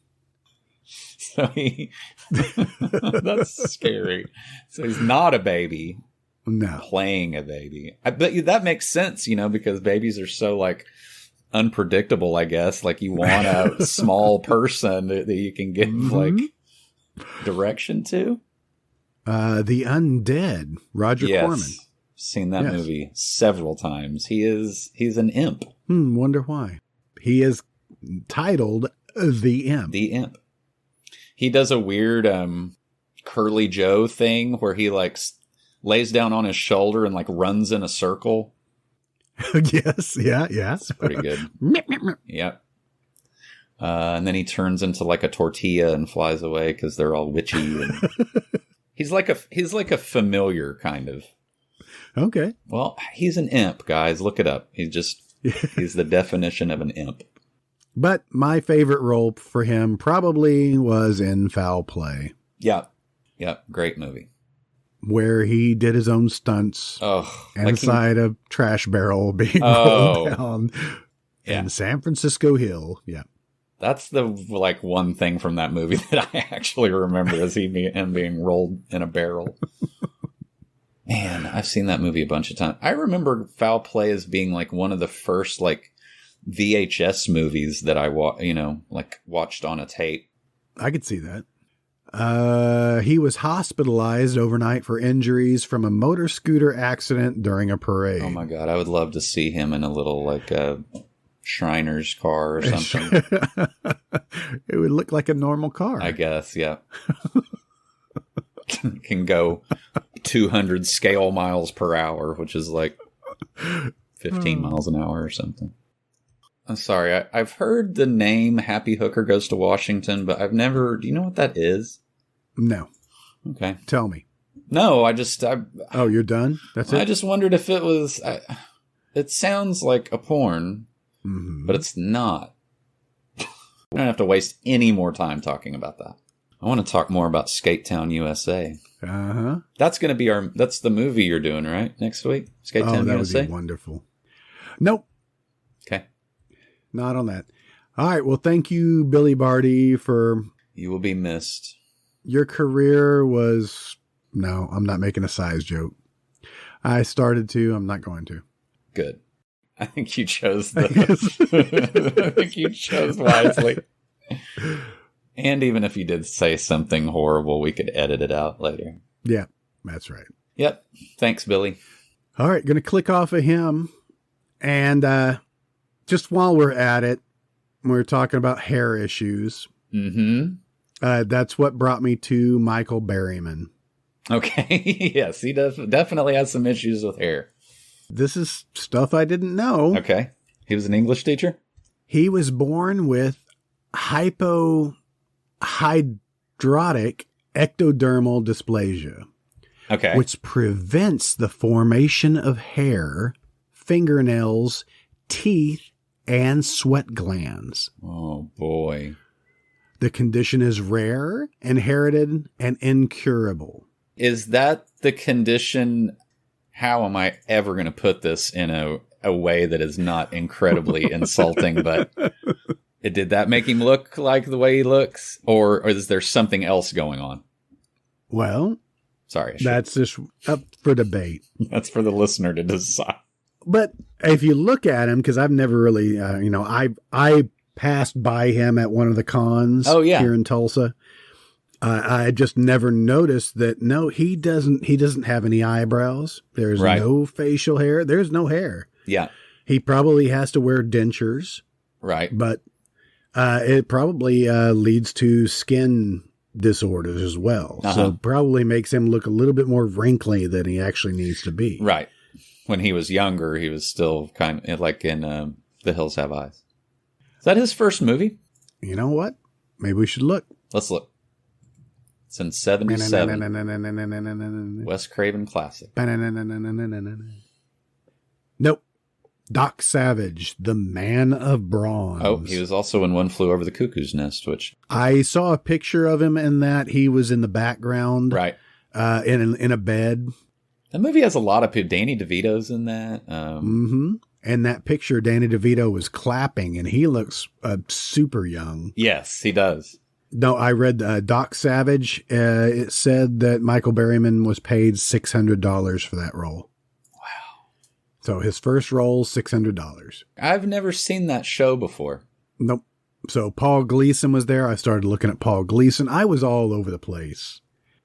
So that's scary. So he's not a baby. No. Playing a baby. I bet that makes sense, because babies are so, like, unpredictable, I guess. Like, you want a small person that you can give, like, direction to. The Undead, Roger Corman. Seen that movie several times. He's an imp. Wonder why. He is titled The Imp. The Imp. He does a weird Curly Joe thing where he, like, lays down on his shoulder and, like, runs in a circle. Yes, yeah. It's pretty good. Yep. And then he turns into, like, a tortilla and flies away because they're all witchy. And he's like a familiar, kind of. Okay. Well, he's an imp, guys. Look it up. He's the definition of an imp. But my favorite role for him probably was in Foul Play. Yep. Great movie. Where he did his own stunts inside a trash barrel being rolled down in San Francisco Hill. Yeah. That's the, like, one thing from that movie that I actually remember is him being rolled in a barrel. Man, I've seen that movie a bunch of times. I remember Foul Play as being, like, one of the first, like, VHS movies that I watched on a tape. I could see that. He was hospitalized overnight for injuries from a motor scooter accident during a parade. Oh my God, I would love to see him in a little, like, Shriner's car or something. It would look like a normal car. I guess, yeah. Can go 200 scale miles per hour, which is like 15 miles an hour or something. I'm sorry. I've heard the name Happy Hooker Goes to Washington, but I've never... Do you know what that is? No. Okay. Tell me. No, oh, you're done? That's it? I just wondered if it was... it sounds like a porn, but it's not. We don't have to waste any more time talking about that. I want to talk more about Skate Town, USA. Uh-huh. That's going to be that's the movie you're doing, right? Next week? Skate Town, that USA? Would be wonderful. Nope. Okay. Not on that. All right. Well, thank you, Billy Barty, for... You will be missed. Your career was... No, I'm not making a size joke. I started to. I'm not going to. Good. I think you chose I think you chose wisely. And even if you did say something horrible, we could edit it out later. Yeah, that's right. Yep. Thanks, Billy. All right. Going to click off of him. And just while we're at it, we're talking about hair issues. Mm-hmm. That's what brought me to Michael Berryman. Okay. Yes, he definitely has some issues with hair. This is stuff I didn't know. Okay. He was an English teacher? He was born with hypohidrotic ectodermal dysplasia. Okay. Which prevents the formation of hair, fingernails, teeth, and sweat glands. Oh, boy. The condition is rare, inherited, and incurable. Is that the condition? How am I ever going to put this in a a way that is not incredibly insulting, but did that make him look like the way he looks? Or is there something else going on? Well, sorry. That's just up for debate. That's for the listener to decide. But if you look at him, because I've never really, I passed by him at one of the cons here in Tulsa. I just never noticed that. No, he doesn't have any eyebrows. There's no facial hair. There's no hair. Yeah. He probably has to wear dentures. Right. But it probably leads to skin disorders as well. Uh-huh. So probably makes him look a little bit more wrinkly than he actually needs to be. Right. When he was younger, he was still kind of like in The Hills Have Eyes. Is that his first movie? You know what? Maybe we should look. Let's look. It's in 77. Wes Craven classic. Nope. Doc Savage, the Man of Bronze. Oh, he was also in One Flew Over the Cuckoo's Nest, which I saw a picture of him in that. He was in the background, right, in a bed. That movie has a lot of people. Danny DeVito's in that. And that picture, Danny DeVito was clapping, and he looks super young. Yes, he does. No, I read Doc Savage. It said that Michael Berryman was paid $600 for that role. Wow. So his first role, $600. I've never seen that show before. Nope. So Paul Gleason was there. I started looking at Paul Gleason. I was all over the place.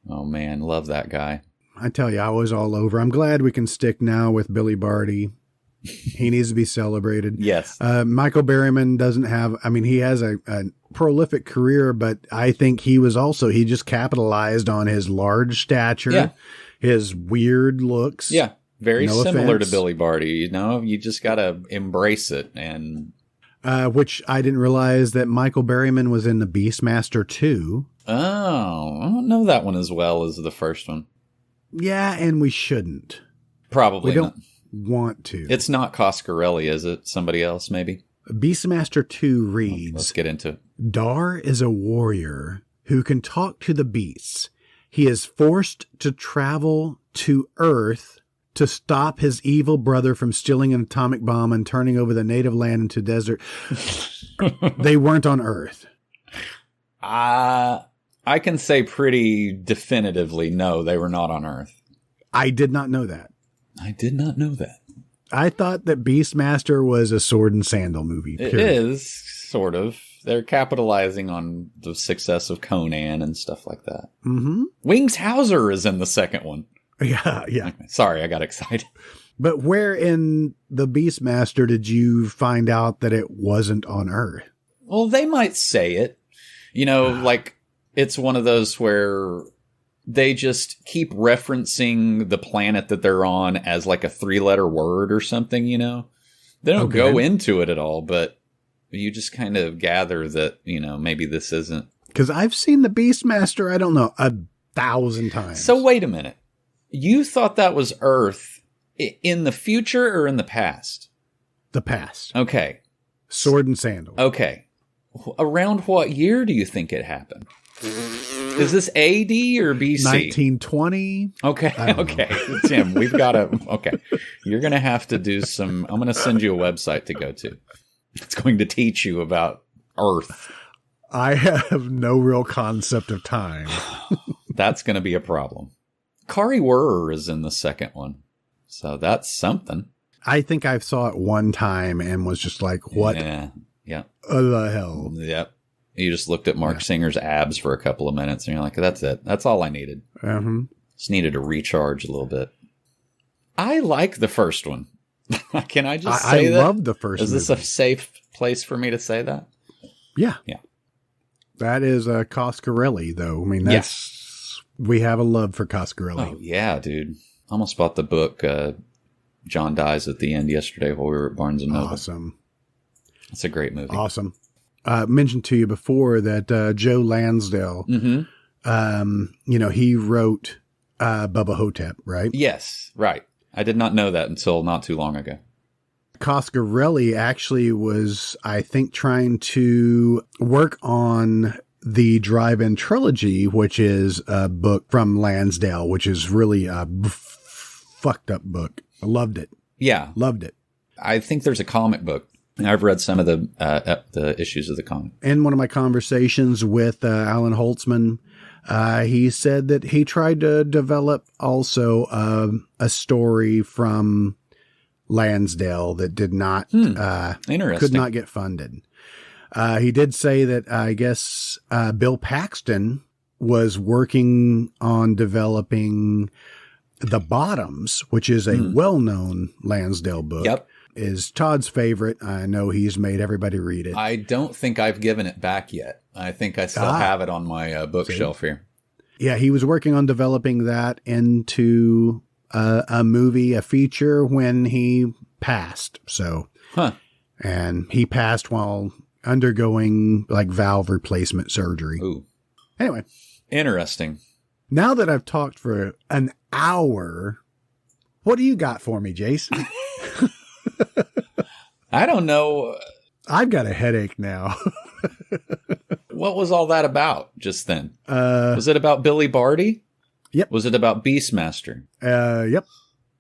Oh, man. Love that guy. I tell you, I was all over. I'm glad we can stick now with Billy Barty. He needs to be celebrated. Yes. Michael Berryman doesn't have, he has a prolific career, but I think he just capitalized on his large stature, his weird looks. Yeah. Very similar to Billy Barty. You just got to embrace it. And which I didn't realize that Michael Berryman was in the Beastmaster 2. Oh, I don't know that one as well as the first one. Yeah, and we shouldn't. Probably we don't want to. It's not Coscarelli, is it? Somebody else, maybe? Beastmaster 2 reads, let's get into it. Dar is a warrior who can talk to the beasts. He is forced to travel to Earth to stop his evil brother from stealing an atomic bomb and turning over the native land into desert. They weren't on Earth. I can say pretty definitively, no, they were not on Earth. I did not know that. I did not know that. I thought that Beastmaster was a sword and sandal movie. Period. It is, sort of. They're capitalizing on the success of Conan and stuff like that. Mm-hmm. Wings Hauser is in the second one. Yeah. Okay, sorry, I got excited. But where in the Beastmaster did you find out that it wasn't on Earth? Well, they might say it. Like it's one of those where they just keep referencing the planet that they're on as like a 3-letter word or something, They don't go into it at all, but you just kind of gather that, maybe this isn't. Because I've seen the Beastmaster, I don't know, 1,000 times. So wait a minute. You thought that was Earth in the future or in the past? The past. Okay. Sword and sandal. Okay. Around what year do you think it happened? Is this AD or BC? 1920. Okay. Okay. Tim, we've got to. Okay. You're going to have to do some. I'm going to send you a website to go to. It's going to teach you about Earth. I have no real concept of time. That's going to be a problem. Kari Wurer is in the second one. So that's something. I think I saw it one time and was just like, what? Yeah. The hell? Yep. You just looked at Mark Singer's abs for a couple of minutes and you're like, that's it. That's all I needed. Just needed to recharge a little bit. I like the first one. Can I just say that? I love the first one. Is this a safe place for me to say that? Yeah. Yeah. That is Coscarelli, though. We have a love for Coscarelli. Oh, yeah, dude. Almost bought the book, John Dies at the End, yesterday while we were at Barnes & Noble. Awesome. It's a great movie. Awesome. Mentioned to you before that Joe Lansdale, he wrote Bubba Hotep, right? Yes, right. I did not know that until not too long ago. Coscarelli actually was, I think, trying to work on the Drive-In Trilogy, which is a book from Lansdale, which is really a fucked up book. I loved it. Yeah. Loved it. I think there's a comic book. I've read some of the issues of the comic. In one of my conversations with Alan Holtzman, he said that he tried to develop also a story from Lansdale that did not could not get funded. He did say that I guess Bill Paxton was working on developing The Bottoms, which is a well-known Lansdale book. Yep. Is Todd's favorite. I know he's made everybody read it. I don't think I've given it back yet. I think I still have it on my bookshelf here. Yeah, he was working on developing that into a movie, a feature when he passed. So, and he passed while undergoing like valve replacement surgery. Ooh. Anyway. Interesting. Now that I've talked for an hour, what do you got for me, Jason? I don't know. I've got a headache now. What was all that about just then? Was it about Billy Barty? Yep. Was it about Beastmaster? Yep.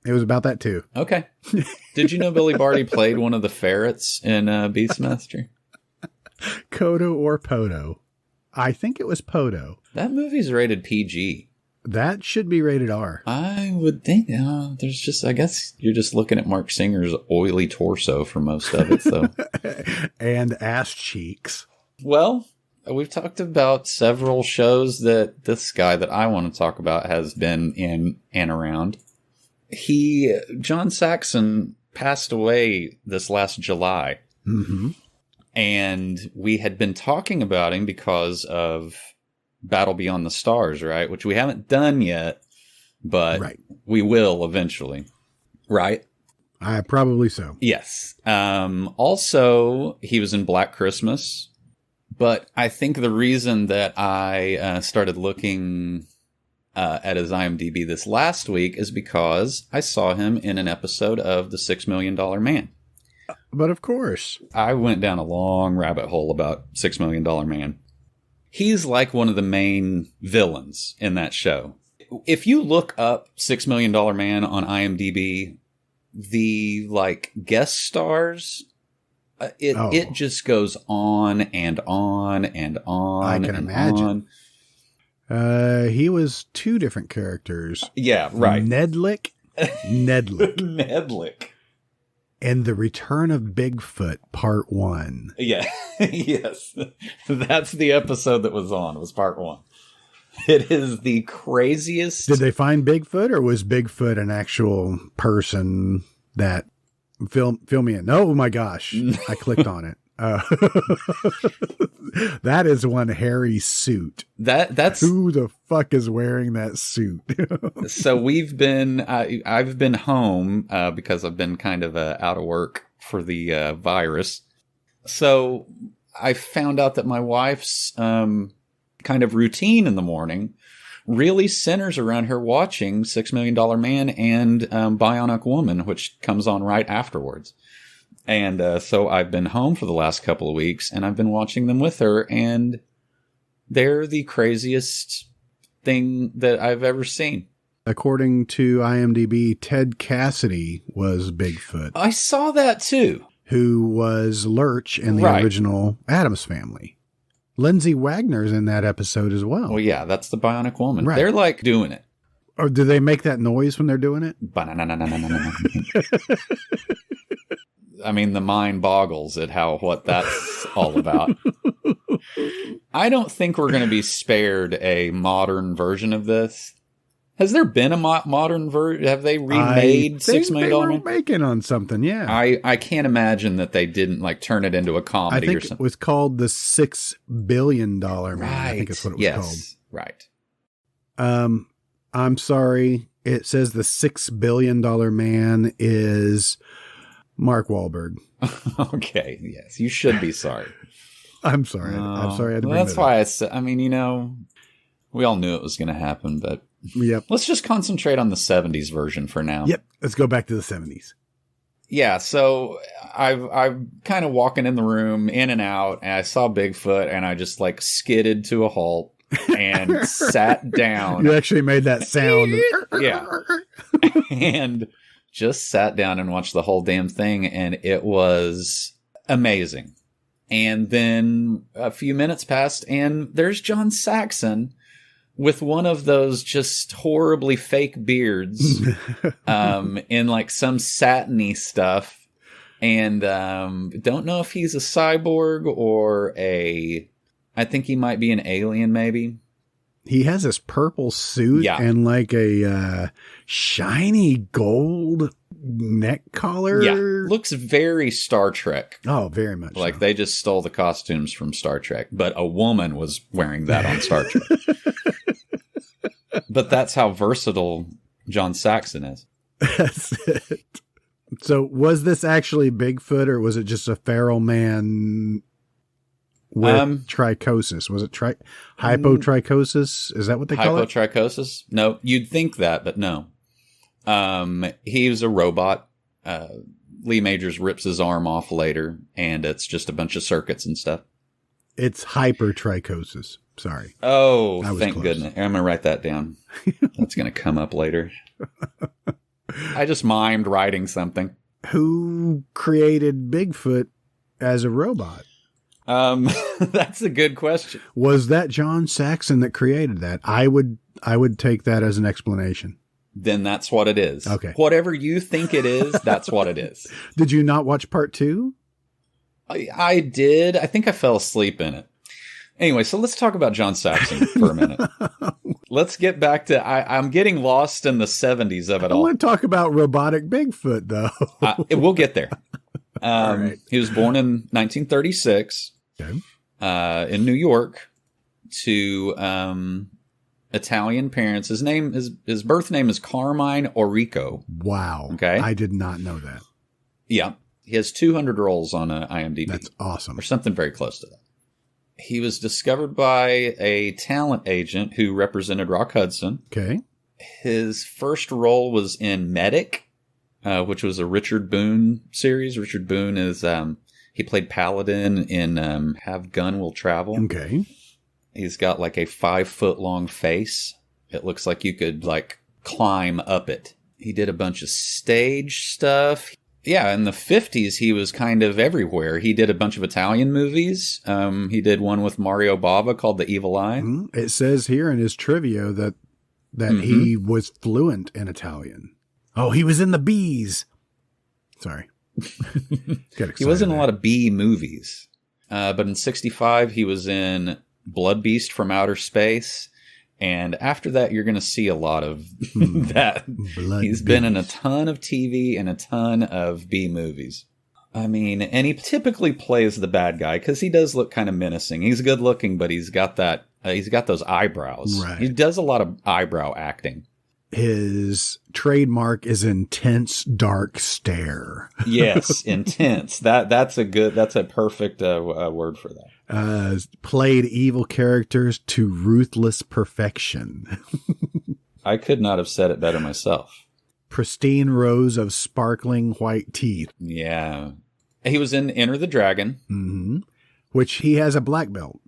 It was about that too. Okay. Did you know Billy Barty played one of the ferrets in Beastmaster? Kodo or Podo? I think it was Podo. That movie's rated PG. That should be rated R. I would think. There's just, I guess you're just looking at Mark Singer's oily torso for most of it, so. And ass cheeks. Well, we've talked about several shows that this guy that I want to talk about has been in and around. John Saxon passed away this last July. Mm-hmm. And we had been talking about him because of Battle Beyond the Stars, right? Which we haven't done yet, but we will eventually, right? Probably so. Yes. Also, he was in Black Christmas, but I think the reason that I started looking at his IMDb this last week is because I saw him in an episode of The $6 Million Man. But of course. I went down a long rabbit hole about $6 Million Man. He's like one of the main villains in that show. If you look up $6 Million Man on IMDb, the like guest stars, it just goes on and on and on. I can imagine. He was two different characters. Yeah, right. Nedlick. Nedlick. And The Return of Bigfoot, Part 1. Yeah, yes. That's the episode that was on, was Part 1. It is the craziest. Did they find Bigfoot, or was Bigfoot an actual person that fill me in? Oh my gosh. I clicked on it. That is one hairy suit. That's who the fuck is wearing that suit? So I've been home because I've been kind of out of work for the virus. So I found out that my wife's kind of routine in the morning really centers around her watching $6 Million Man and Bionic Woman, which comes on right afterwards. And so I've been home for the last couple of weeks, and I've been watching them with her, and they're the craziest thing that I've ever seen. According to IMDb, Ted Cassidy was Bigfoot. I saw that too. Who was Lurch in the original Addams Family. Lindsay Wagner's in that episode as well. Well, yeah, that's the Bionic Woman. Right. They're like doing it. Or do they make that noise when they're doing it? I mean, the mind boggles at what that's all about. I don't think we're going to be spared a modern version of this. Has there been a modern version? Have they remade $6 Million? They were making on something, yeah. I can't imagine that they didn't like turn it into a comedy or something. It was called The $6 Billion Man. I think that's what it was called. Right. I'm sorry. It says the $6 Billion Man is Mark Wahlberg. Okay. Yes. You should be sorry. I'm sorry. I'm sorry. I had to bring that's why I said, I mean, we all knew it was going to happen, but let's just concentrate on the 70s version for now. Yep. Let's go back to the 70s. Yeah. So I'm kind of walking in the room in and out, and I saw Bigfoot, and I just like skidded to a halt and sat down. You actually made that sound. Yeah. And just sat down and watched the whole damn thing, and it was amazing. And then a few minutes passed, and there's John Saxon with one of those just horribly fake beards, in like some satiny stuff. And don't know if he's a cyborg or I think he might be an alien, maybe. He has this purple suit and like a shiny gold neck collar. Yeah, looks very Star Trek. Oh, very much. Like so. They just stole the costumes from Star Trek, but a woman was wearing that on Star Trek. But that's how versatile John Saxon is. That's it. So was this actually Bigfoot, or was it just a feral man with trichosis? Was it hypotrichosis? Is that what they call it? Hypotrichosis? No, you'd think that, but no. He was a robot. Lee Majors rips his arm off later, and it's just a bunch of circuits and stuff. It's hypertrichosis. Sorry. Oh, thank close. goodness. I'm going to write that down. That's going to come up later. I just mimed writing something. Who created Bigfoot as a robot? That's a good question. Was that John Saxon that created that? I would take that as an explanation. Then that's what it is. Okay. Whatever you think it is, that's what it is. Did you not watch part 2? I did. I think I fell asleep in it. Anyway, so let's talk about John Saxon for a minute. Let's get back to, I'm getting lost in the 70s of it all. I want to talk about robotic Bigfoot, though. We'll get there. Right. He was born in 1936 in New York to Italian parents. His birth name is Carmine Orico. Wow. Okay. I did not know that. Yeah. He has 200 roles on IMDb. That's awesome. Or something very close to that. He was discovered by a talent agent who represented Rock Hudson. Okay. His first role was in Medic, which was a Richard Boone series. Richard Boone is, he played Paladin in Have Gun Will Travel. Okay. He's got like a 5-foot long face. It looks like you could like climb up it. He did a bunch of stage stuff. Yeah, in the 50s, he was kind of everywhere. He did a bunch of Italian movies. He did one with Mario Bava called The Evil Eye. Mm-hmm. It says here in his trivia that he was fluent in Italian. Oh, he was in the Bees. Sorry. He was in a lot of B movies. But in 65, he was in Blood Beast from Outer Space. And after that, you're going to see a lot of that. He's been in a ton of TV and a ton of B movies. I mean, and he typically plays the bad guy because he does look kind of menacing. He's good looking, but he's got that. He's got those eyebrows. Right. He does a lot of eyebrow acting. His trademark is intense, dark stare. Yes, intense. That's a perfect word for that. Played evil characters to ruthless perfection. I could not have said it better myself. Pristine rows of sparkling white teeth. Yeah. He was in Enter the Dragon. Mm-hmm. Which he has a black belt.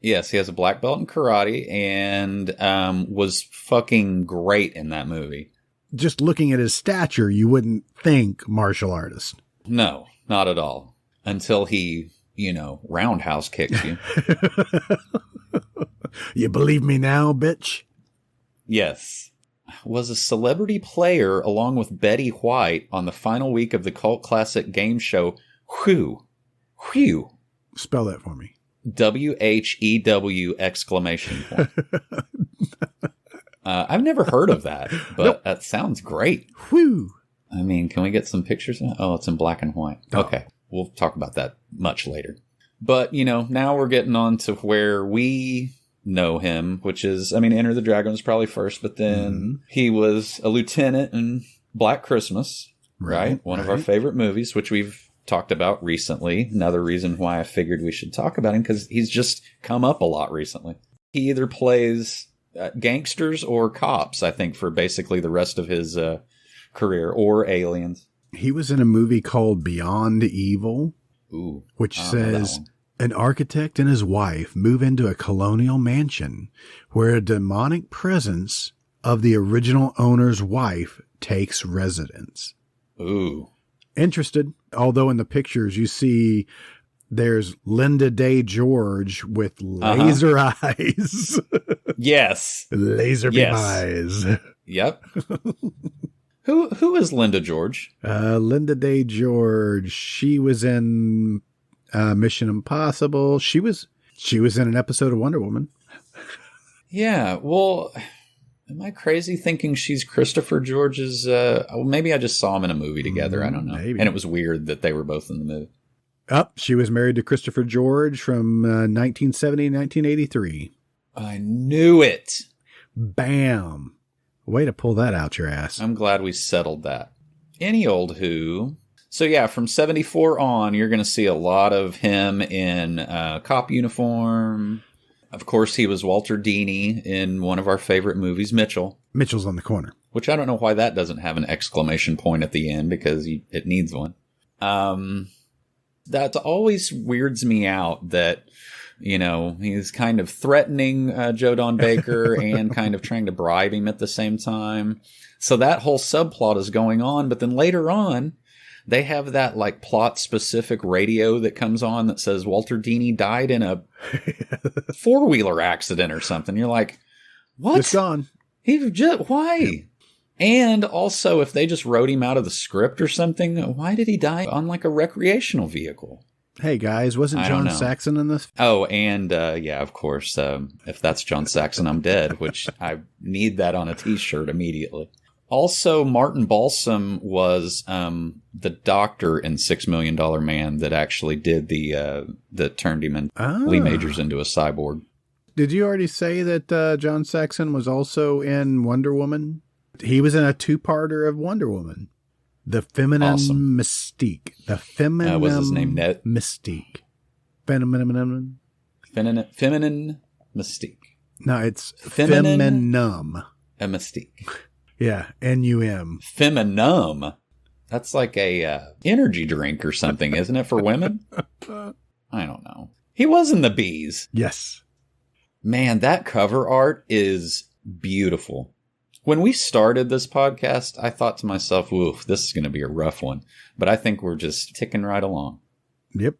Yes, he has a black belt in karate and was fucking great in that movie. Just looking at his stature, you wouldn't think martial artist. No, not at all. Until he, roundhouse kicks you. You believe me now, bitch? Yes. Was a celebrity player along with Betty White on the final week of the cult classic game show Whew. Spell that for me. WHEW exclamation point. I've never heard of that, but that sounds great. Whew. I mean, can we get some pictures? Oh, it's in black and white. Oh. Okay. We'll talk about that much later. But, now we're getting on to where we know him, which is, Enter the Dragon was probably first, but then he was a lieutenant in Black Christmas, right? One of our favorite movies, which we've talked about recently. Another reason why I figured we should talk about him, because he's just come up a lot recently. He either plays gangsters or cops, I think, for basically the rest of his career, or aliens. He was in a movie called Beyond Evil, which says an architect and his wife move into a colonial mansion where a demonic presence of the original owner's wife takes residence. Ooh. Interested. Although in the pictures you see there's Linda Day George with laser eyes. Yes. Laser beam eyes. Yep. Who is Linda George? Linda Day George. She was in Mission Impossible. She was in an episode of Wonder Woman. Yeah. Well, am I crazy thinking she's Christopher George's? Maybe I just saw them in a movie together. I don't know. Maybe. And it was weird that they were both in the movie. She was married to Christopher George from 1970 to 1983. I knew it. Bam. Way to pull that out your ass. I'm glad we settled that. Any old who. So yeah, from 74 on, you're going to see a lot of him in cop uniform. Of course, he was Walter Dini in one of our favorite movies, Mitchell. Mitchell's on the Corner. Which I don't know why that doesn't have an exclamation point at the end, because it needs one. That always weirds me out that, he's kind of threatening Joe Don Baker and kind of trying to bribe him at the same time. So that whole subplot is going on. But then later on, they have that like plot specific radio that comes on that says Walter Dini died in a 4-wheeler accident or something. You're like, what? It's gone. Why? Yep. And also, if they just wrote him out of the script or something, why did he die on like a recreational vehicle? Hey guys, wasn't John Saxon in this? Oh, and yeah, of course. If that's John Saxon, I'm dead, which I need that on a t-shirt immediately. Also, Martin Balsam was the doctor in $6 Million Man that actually did that turned him and Lee Majors into a cyborg. Did you already say that John Saxon was also in Wonder Woman? He was in a 2-parter of Wonder Woman. The Feminine Mystique. The Feminine what's his name? Mystique. Feminine Mystique. No, it's Feminum. A Mystique. Yeah, N-U-M. Feminum. That's like a energy drink or something, isn't it, for women? I don't know. He was in the Bees. Yes. Man, that cover art is beautiful. When we started this podcast, I thought to myself, "Woof, this is going to be a rough one." But I think we're just ticking right along. Yep.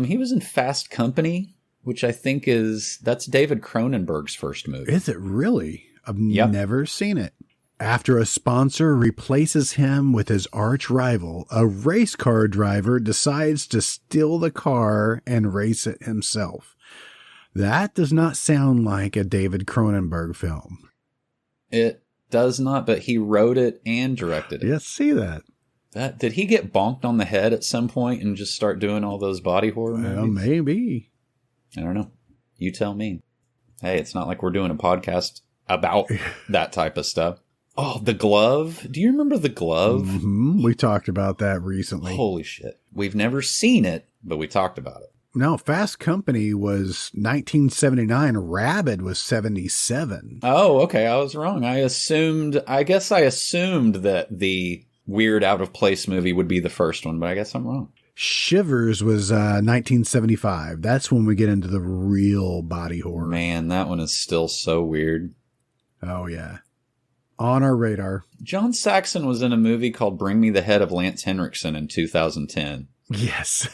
He was in Fast Company, which I think that's David Cronenberg's first movie. Is it really? I've never seen it. After a sponsor replaces him with his arch rival, a race car driver decides to steal the car and race it himself. That does not sound like a David Cronenberg film. It does not, but he wrote it and directed it. Yes, see that. Did he get bonked on the head at some point and just start doing all those body horror movies? Well, maybe. I don't know. You tell me. Hey, it's not like we're doing a podcast about that type of stuff. Oh, The Glove. Do you remember The Glove? Mm-hmm. We talked about that recently. Holy shit. We've never seen it, but we talked about it. No, Fast Company was 1979. Rabid was 77. Oh, okay. I was wrong. I guess I assumed that the weird out of place movie would be the first one, but I guess I'm wrong. Shivers was 1975. That's when we get into the real body horror. Man, that one is still so weird. Oh, yeah. On our radar. John Saxon was in a movie called Bring Me the Head of Lance Henriksen in 2010. Yes.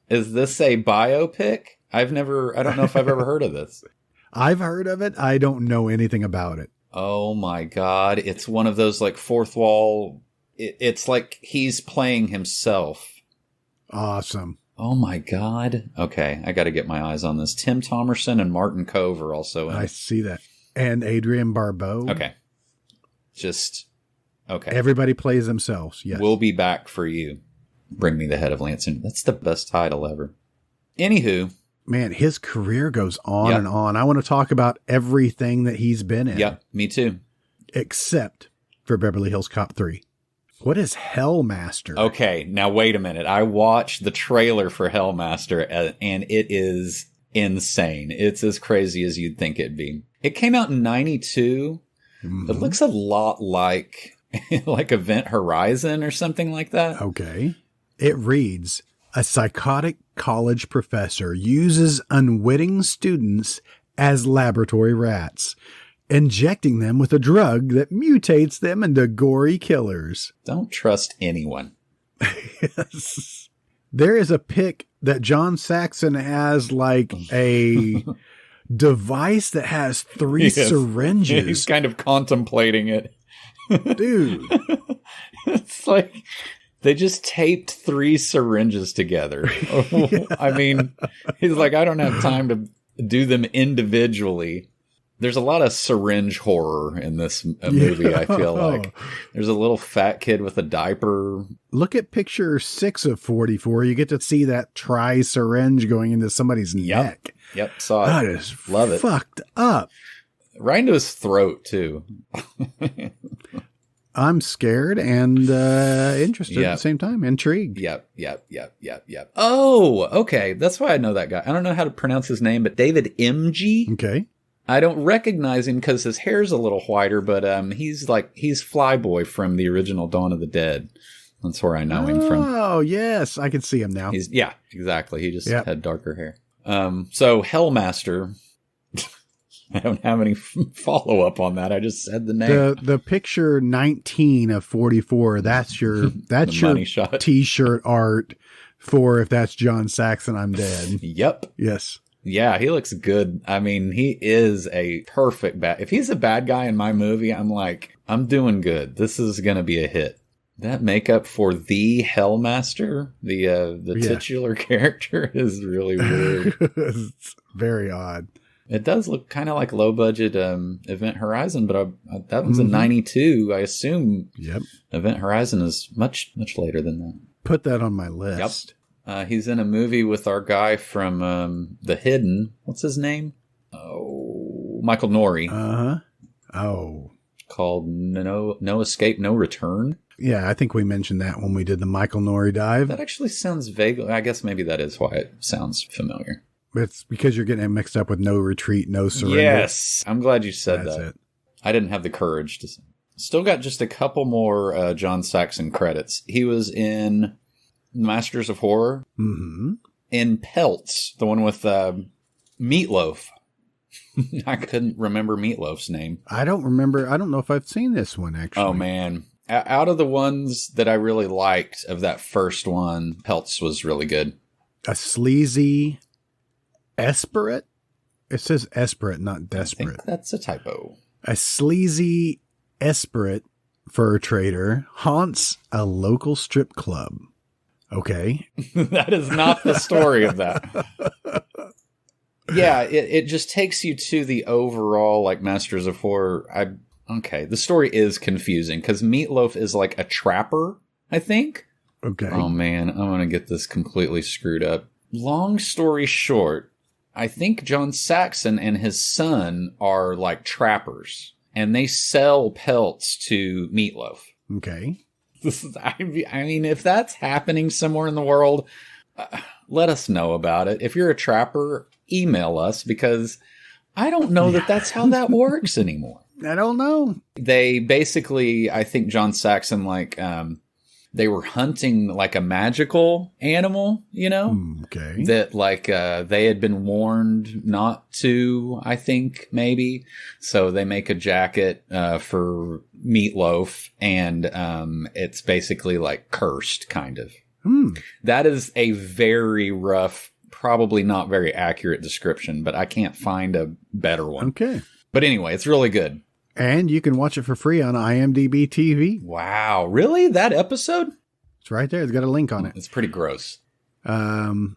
Is this a biopic? I don't know if I've ever heard of this. I've heard of it. I don't know anything about it. Oh my God. It's one of those like fourth wall. It's like he's playing himself. Awesome. Oh my God. Okay. I got to get my eyes on this. Tim Thomerson and Martin Cove are also in it. I see that. And Adrienne Barbeau. Okay. Okay. Everybody plays themselves. Yes. We'll be back for you. Bring Me the Head of Lance. That's the best title ever. Anywho. Man, his career goes on and on. I want to talk about everything that he's been in. Yep, me too. Except for Beverly Hills Cop 3. What is Hellmaster? Okay, now wait a minute. I watched the trailer for Hellmaster, and it is insane. It's as crazy as you'd think it'd be. It came out in 92. Mm-hmm. It looks a lot like Event Horizon or something like that. Okay. It reads, a psychotic college professor uses unwitting students as laboratory rats. injecting them with a drug that mutates them into gory killers. Don't trust anyone. Yes. There is a pic that John Saxon has like a device that has 3 syringes. He's kind of contemplating it. Dude. It's like they just taped 3 syringes together. Yeah. I mean, he's like, I don't have time to do them individually. There's a lot of syringe horror in this movie, I feel like. There's a little fat kid with a diaper. Look at picture 6 of 44. You get to see that syringe going into somebody's neck. Yep, saw it. That is Love it. Fucked up. Right into his throat, too. I'm scared and interested at the same time. Intrigued. Yep. Oh, okay. That's why I know that guy. I don't know how to pronounce his name, but David M.G. Okay. I don't recognize him because his hair's a little whiter, but he's Flyboy from the original Dawn of the Dead. That's where I know him from. Oh, yes. I can see him now. Yeah, exactly. He just had darker hair. So Hellmaster, I don't have any follow-up on that. I just said the name. The picture 19 of 44, that's your T-shirt art for if that's John Saxon, I'm dead. Yep. Yes. Yeah, he looks good. I mean, he is a perfect bad. If he's a bad guy in my movie, I'm like, I'm doing good. This is going to be a hit. That makeup for the Hellmaster, the titular character, is really weird. It's very odd. It does look kind of like low budget Event Horizon, but that was in '92. I assume Event Horizon is much later than that. Put that on my list. Yep. He's in a movie with our guy from The Hidden. What's his name? Oh, Michael Nouri. Uh-huh. Oh. Called No Escape, No Return. Yeah, I think we mentioned that when we did the Michael Nouri dive. That actually sounds vague. I guess maybe that is why it sounds familiar. It's because you're getting it mixed up with No Retreat, No Surrender. Yes. I'm glad you said That's that. It. I didn't have the courage to say. Still got just a couple more John Saxon credits. He was in Masters of Horror. Mm-hmm. In Pelts, the one with Meatloaf. I couldn't remember Meatloaf's name. I don't remember. I don't know if I've seen this one, actually. Oh, man. Out of the ones that I really liked of that first one, Pelts was really good. A sleazy Esperate? It says Esperate, not Desperate. I think that's a typo. A sleazy Esperate fur trader haunts a local strip club. Okay. That is not the story of that. Yeah, it just takes you to the overall, like, Masters of Horror. Okay, the story is confusing because Meatloaf is like a trapper, I think. Okay. Oh, man, I'm going to get this completely screwed up. Long story short, I think John Saxon and his son are like trappers, and they sell pelts to Meatloaf. Okay. I mean, if that's happening somewhere in the world, let us know about it. If you're a trapper, email us, because I don't know that that's how that works anymore. I don't know. They basically, I think John Saxon, like, they were hunting like a magical animal, you know? Okay. That like they had been warned not to, I think, maybe. So they make a jacket for Meatloaf, and it's basically like cursed, kind of. That is a very rough, probably not very accurate description, but I can't find a better one. Okay. But anyway, it's really good. And you can watch it for free on IMDb TV. Wow. Really? That episode? It's right there. It's got a link on it. It's pretty gross. John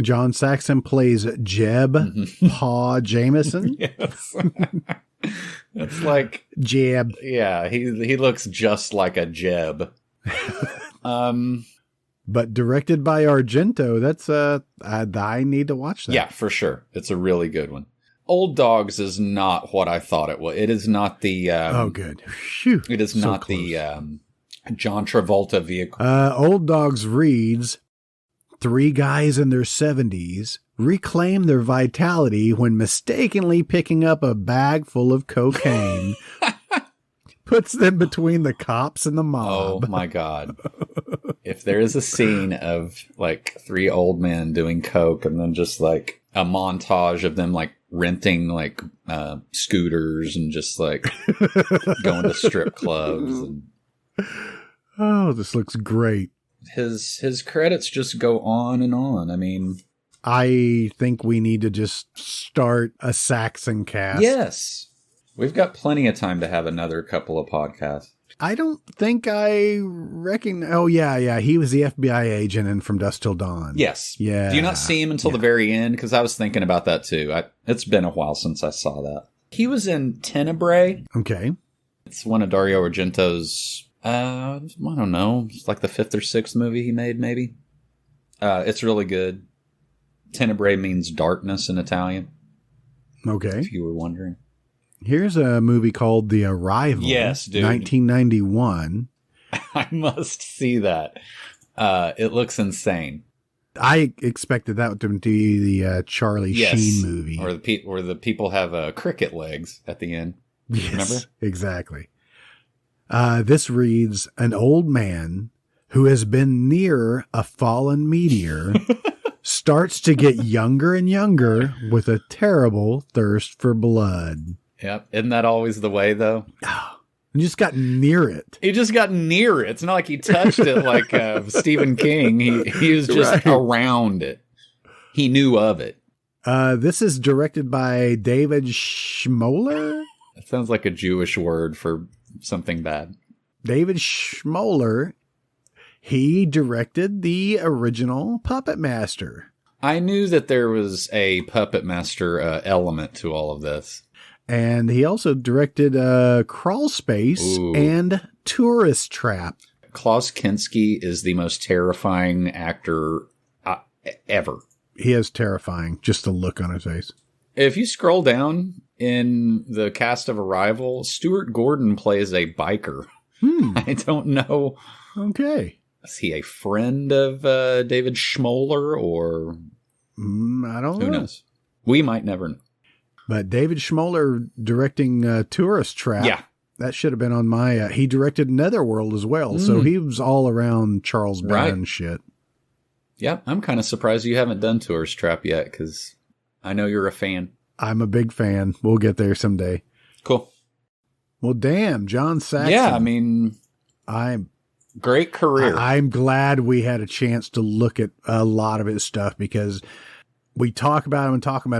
Saxon plays Jeb Paw Jameson. Yes. It's like Jeb. Yeah, he looks just like a Jeb. But directed by Argento. That's I need to watch that. Yeah, for sure. It's a really good one. Old Dogs is not what I thought it was. It is not the oh, good. Phew. It is so not close. The John Travolta vehicle. Old Dogs reads, 3 guys in their 70s reclaim their vitality when mistakenly picking up a bag full of cocaine. Puts them between the cops and the mob. Oh my God. If there is a scene of like 3 old men doing coke and then just like a montage of them like renting like scooters and just like going to strip clubs. And Oh, this looks great. his credits just go on and on. I mean, I think we need to just start a Saxon cast. yes, we've got plenty of time to have another couple of podcasts. I don't think I recognize. Oh, yeah. He was the FBI agent in From Dusk Till Dawn. Yes. Yeah. Do you not see him until the very end? Because I was thinking about that too. It's been a while since I saw that. He was in Tenebrae. Okay. It's one of Dario Argento's, I don't know, it's like the 5th or 6th movie he made, maybe. It's really good. Tenebrae means darkness in Italian, Okay. if you were wondering. Here's a movie called The Arrival. Yes, dude. 1991. I must see that. It looks insane. I expected that to be the Charlie Sheen movie. Or the people have cricket legs at the end. Yes, Remember? Exactly. This reads, an old man who has been near a fallen meteor starts to get younger and younger with a terrible thirst for blood. Yep. Isn't that always the way, though? And just got near it. He just got near it. It's not like he touched it like Stephen King. He was just around it. He knew of it. This is directed by David Schmoller. That sounds like a Jewish word for something bad. David Schmoller. He directed the original Puppet Master. I knew that there was a Puppet Master element to all of this. And he also directed Crawl Space and Tourist Trap. Klaus Kinski is the most terrifying actor ever. He is terrifying, just the look on his face. If you scroll down in the cast of Arrival, Stuart Gordon plays a biker. I don't know. Okay. Is he a friend of David Schmoller or I don't know. who knows? We might never know. But David Schmoller directing Tourist Trap. Yeah. That should have been on my... he directed Netherworld as well, so he was all around Charles Band shit. Yeah, I'm kind of surprised you haven't done Tourist Trap yet, because I know you're a fan. I'm a big fan. We'll get there someday. Cool. Well, damn, John Saxon. Yeah, I mean, great career. I'm glad we had a chance to look at a lot of his stuff, because we talk about him,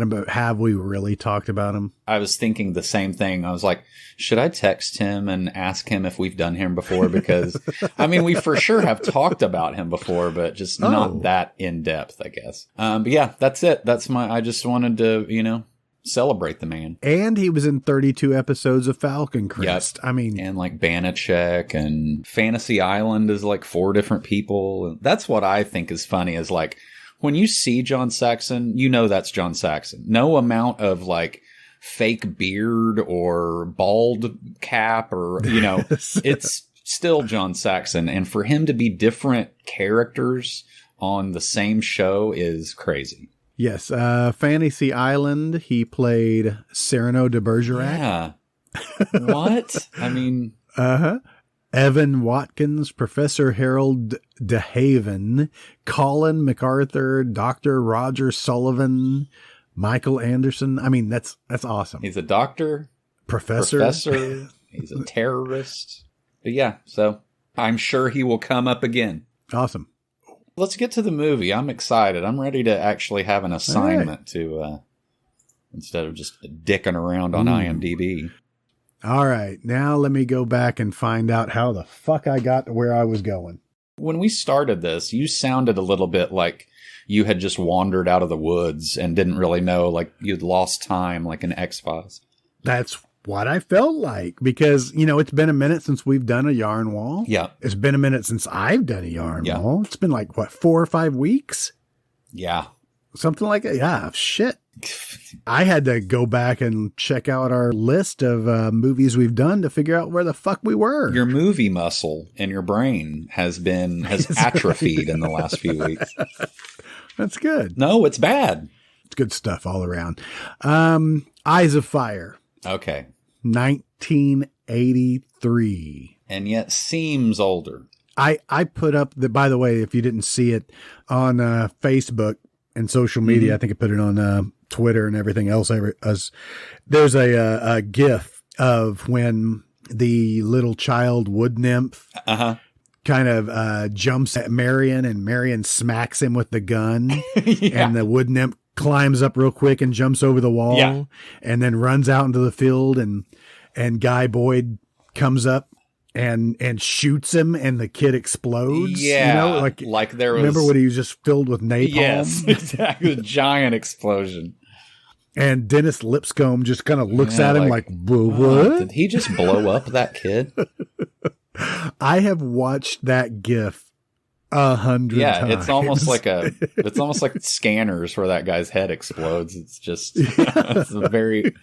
but have we really talked about him? I was thinking the same thing. I was like, should I text him and ask him if we've done him before? Because, I mean, we for sure have talked about him before, but just not that in depth, I guess. But yeah, that's it. I just wanted to, celebrate the man. And he was in 32 episodes of Falcon Crest. Yep. I mean, and like Banachek and Fantasy Island is like 4 different people. And that's what I think is funny is like, when you see John Saxon, that's John Saxon. No amount of like fake beard or bald cap or, it's still John Saxon. And for him to be different characters on the same show is crazy. Yes. Fantasy Island, he played Cyrano de Bergerac. Yeah. What? I mean. Evan Watkins, Professor Harold DeHaven, Colin MacArthur, Dr. Roger Sullivan, Michael Anderson. I mean, that's awesome. He's a doctor. Professor. He's a terrorist. But yeah, so I'm sure he will come up again. Awesome. Let's get to the movie. I'm excited. I'm ready to actually have an assignment to, instead of just dicking around on IMDb. All right, now let me go back and find out how the fuck I got to where I was going. When we started this, you sounded a little bit like you had just wandered out of the woods and didn't really know, like you'd lost time, like in X-Files. That's what I felt like, because, it's been a minute since we've done a yarn wall. Yeah. It's been a minute since I've done a yarn wall. It's been like, 4 or 5 weeks? Yeah. Something like that. Yeah, shit. I had to go back and check out our list of movies we've done to figure out where the fuck we were. Your movie muscle in your brain has atrophied in the last few weeks. That's good. No, it's bad. It's good stuff all around. Eyes of Fire. Okay. 1983. And yet seems older. I put up by the way, if you didn't see it on Facebook and social media, I think I put it on Twitter and everything else. There's a GIF of when the little child wood nymph kind of jumps at Marion, and Marion smacks him with the gun, and the wood nymph climbs up real quick and jumps over the wall, and then runs out into the field, and Guy Boyd comes up and shoots him, and the kid explodes. Yeah, like there was. Remember when he was just filled with napalm? Yes, exactly. A giant explosion. And Dennis Lipscomb just kind of looks at him like, what? Did he just blow up that kid? I have watched that GIF 100 times. It's almost like Scanners where that guy's head explodes. It's just it's a very.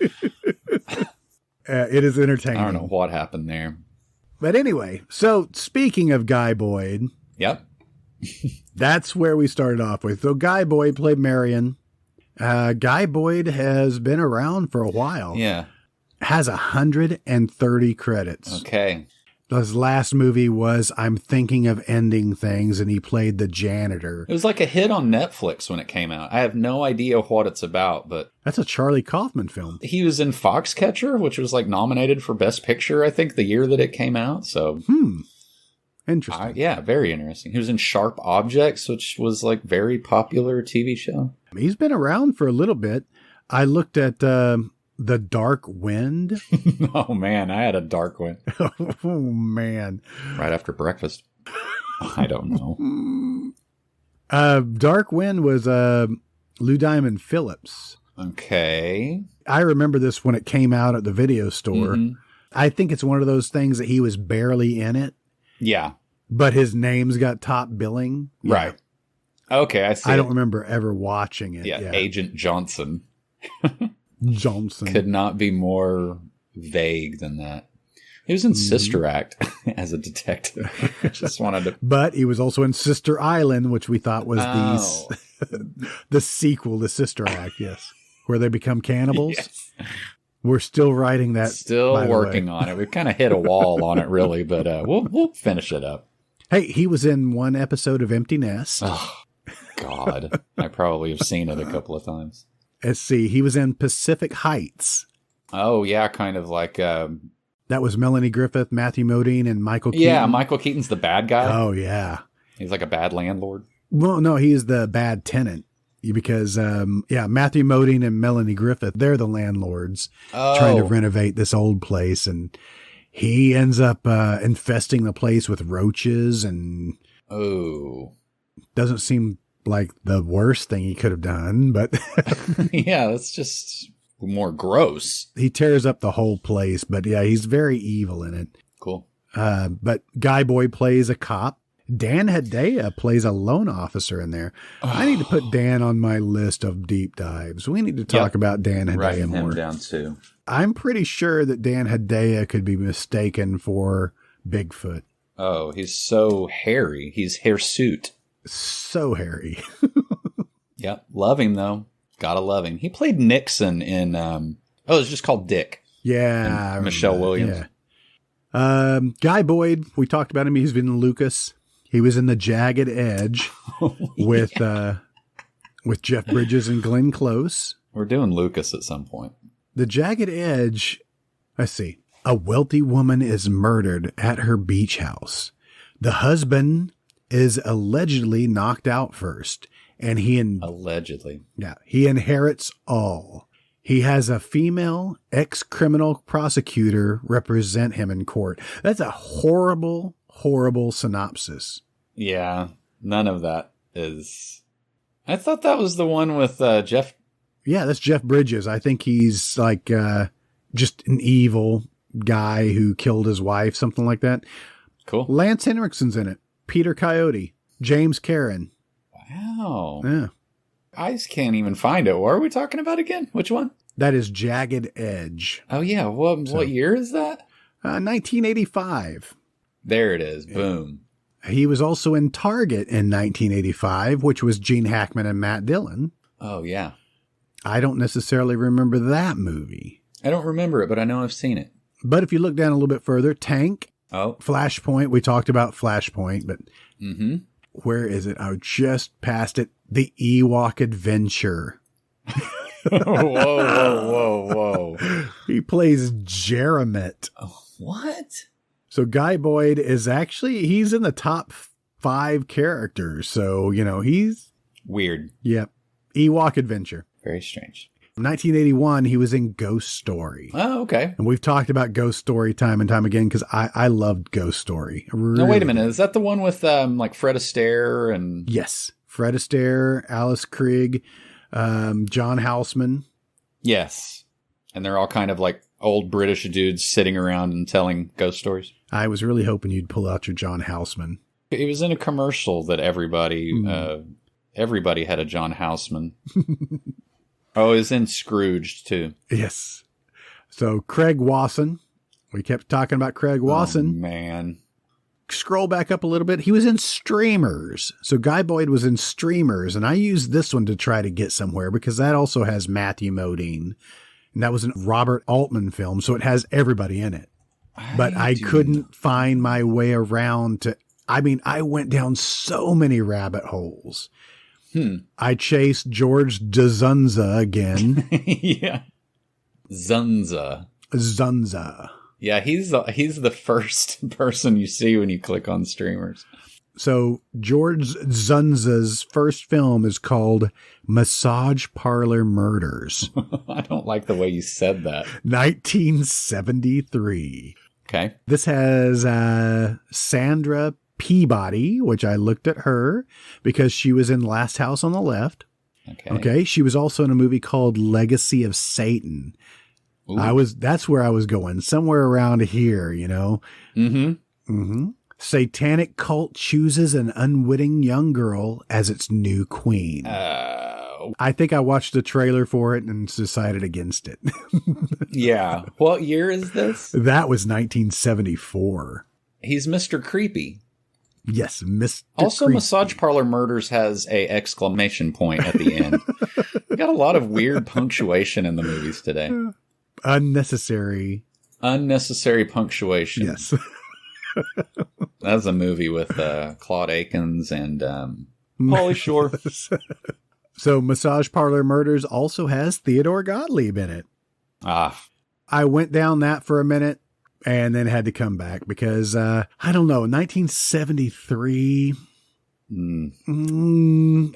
It is entertaining. I don't know what happened there. But anyway, so speaking of Guy Boyd. Yep. That's where we started off with. So Guy Boyd played Marion. Guy Boyd has been around for a while. Yeah. Has 130 credits. Okay. His last movie was I'm Thinking of Ending Things, and he played the janitor. It was like a hit on Netflix when it came out. I have no idea what it's about, but... That's a Charlie Kaufman film. He was in Foxcatcher, which was like nominated for Best Picture, I think, the year that it came out. So, interesting. Yeah, very interesting. He was in Sharp Objects, which was like very popular TV show. He's been around for a little bit. I looked at The Dark Wind. Oh, man, I had a dark one. Oh, man. Right after breakfast. I don't know. Dark Wind was Lou Diamond Phillips. Okay. I remember this when it came out at the video store. Mm-hmm. I think it's one of those things that he was barely in it. Yeah. But his name's got top billing. Right. Okay, I see. I don't remember ever watching it. Yeah, Agent Johnson. Johnson. Could not be more vague than that. He was in Sister Act as a detective. Just wanted to. But he was also in Sister Island, which we thought was the sequel to Sister Act, yes. Where they become cannibals. Yes. We're still writing that. Still working on it. We've kind of hit a wall on it, really, but we'll finish it up. Hey, he was in one episode of Empty Nest. Oh, God. I probably have seen it a couple of times. Let's see. He was in Pacific Heights. Oh, yeah. Kind of like... that was Melanie Griffith, Matthew Modine, and Michael Keaton. Yeah, Michael Keaton's the bad guy. Oh, yeah. He's like a bad landlord. Well, no, he's the bad tenant. Because, Matthew Modine and Melanie Griffith, they're the landlords trying to renovate this old place. And he ends up infesting the place with roaches. And doesn't seem like the worst thing he could have done, but yeah, that's just more gross. He tears up the whole place, but yeah, he's very evil in it. Cool. But Guy Boyd plays a cop. Dan Hedaya plays a loan officer in there. I need to put Dan on my list of deep dives. We need to talk about Dan Hedaya Writing more. Him down too. I'm pretty sure that Dan Hedaya could be mistaken for Bigfoot. Oh, he's so hairy. He's hirsute. So hairy. Yep. Love him, though. Gotta love him. He played Nixon in, it's just called Dick. Yeah. Michelle Williams. Yeah. Guy Boyd, we talked about him. He's been in Lucas. He was in The Jagged Edge with Jeff Bridges and Glenn Close. We're doing Lucas at some point. The Jagged Edge, let's see. A wealthy woman is murdered at her beach house. The husband is allegedly knocked out first, and he inherits all. He has a female ex-criminal prosecutor represent him in court. That's a horrible, horrible synopsis. Yeah, none of that is... I thought that was the one with Jeff... Yeah, that's Jeff Bridges. I think he's like just an evil guy who killed his wife, something like that. Cool. Lance Henriksen's in it. Peter Coyote. James Karen. Wow. Yeah. I just can't even find it. What are we talking about again? Which one? That is Jagged Edge. Oh, yeah. What year is that? 1985. There it is. Boom. He was also in Target in 1985, which was Gene Hackman and Matt Dillon. Oh, yeah. I don't necessarily remember that movie. I don't remember it, but I know I've seen it. But if you look down a little bit further, Tank. Oh. Flashpoint. We talked about Flashpoint, but where is it? I just passed it. The Ewok Adventure. Whoa. He plays Jeremit. What? So Guy Boyd is actually, he's in the top 5 characters. So, he's... Weird. Yep. Ewok Adventure. Very strange. 1981, he was in Ghost Story. Oh, okay. And we've talked about Ghost Story time and time again because I loved Ghost Story. No, wait a minute. Is that the one with like Fred Astaire and... Yes. Fred Astaire, Alice Krige, John Houseman. Yes. And they're all kind of like old British dudes sitting around and telling ghost stories. I was really hoping you'd pull out your John Houseman. It was in a commercial that everybody had a John Houseman. Oh, it was in Scrooged too. Yes. So Craig Wasson. We kept talking about Craig Wasson. Oh, man. Scroll back up a little bit. He was in Streamers. So Guy Boyd was in Streamers, and I used this one to try to get somewhere because that also has Matthew Modine. And that was a Robert Altman film, so it has everybody in it. But I couldn't find my way around to... I went down so many rabbit holes. I chased George DeZunza again. Yeah. Zunza. Yeah, he's the first person you see when you click on Streamers. So George Zunza's first film is called Massage Parlor Murders. I don't like the way you said that. 1973. Okay. This has Sandra Peabody, which I looked at her because she was in Last House on the Left. Okay. She was also in a movie called Legacy of Satan. Ooh. That's where I was going, somewhere around here, Satanic cult chooses an unwitting young girl as its new queen. I think I watched the trailer for it and decided against it. Yeah. What year is this? That was 1974. He's Mr. Creepy. Yes, Mr. Also, Creepy. Massage Parlor Murders has a exclamation point at the end. We got a lot of weird punctuation in the movies today. Unnecessary punctuation. Yes. That's a movie with Claude Akins and Pauly Shore. So Massage Parlor Murders also has Theodore Gottlieb in it. I went down that for a minute and then had to come back because, I don't know, 1973,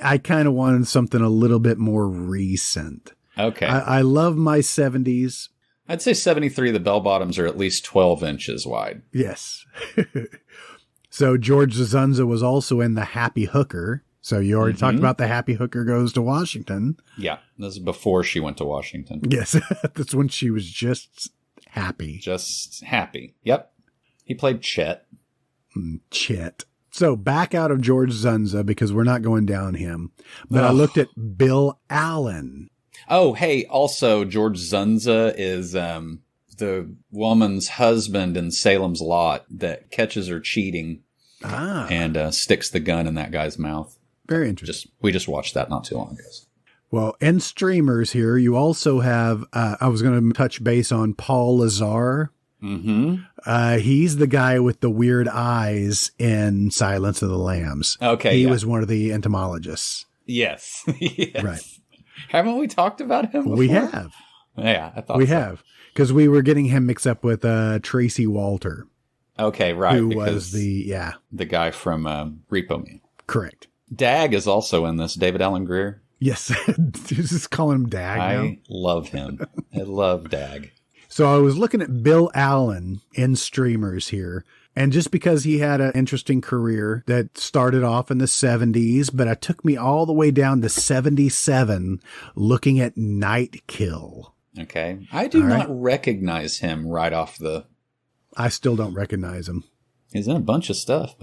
I kind of wanted something a little bit more recent. Okay. I love my 70s. I'd say 73, the bell bottoms are at least 12 inches wide. Yes. So George Zunza was also in The Happy Hooker. So you already talked about The Happy Hooker Goes to Washington. Yeah. This is before she went to Washington. Yes. That's when she was just happy. Just happy. Yep. He played Chet. Chet. So back out of George Zunza because we're not going down him. But I looked at Bill Allen. Oh, hey, also George Zunza is the woman's husband in Salem's Lot that catches her cheating and sticks the gun in that guy's mouth. Very interesting. We just watched that not too long ago. Well, in Streamers here, you also have, I was going to touch base on Paul Lazar. Mm-hmm. He's the guy with the weird eyes in Silence of the Lambs. Okay. He was one of the entomologists. Yes. Yes. Right. Haven't we talked about him before? We have. Yeah, I thought we have. Because we were getting him mixed up with Tracy Walter. Okay, right. Who was the guy from Repo Man. Correct. Dag is also in this, David Alan Grier. Yes. Just calling him Dag now. I love him. I love Dag. So I was looking at Bill Allen in Streamers here. And just because he had an interesting career that started off in the 70s, but it took me all the way down to 77 looking at Night Kill. Okay. I do not recognize him right off the... I still don't recognize him. He's in a bunch of stuff,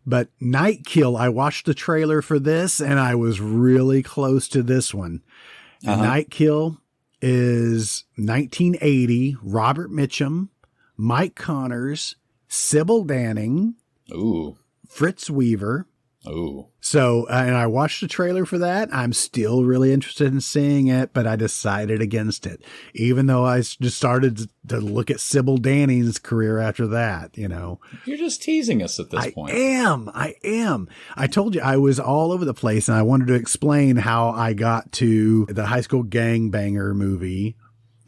But Night Kill, I watched the trailer for this and I was really close to this one. Night Kill is 1980, Robert Mitchum, Mike Connors, Sybil Danning, Ooh, Fritz Weaver, Ooh. So, and I watched the trailer for that. I'm still really interested in seeing it, but I decided against it, even though I just started to look at Sybil Danny's career after that, you know. You're just teasing us at this point. I am. I told you I was all over the place, and I wanted to explain how I got to the High School Gangbanger movie.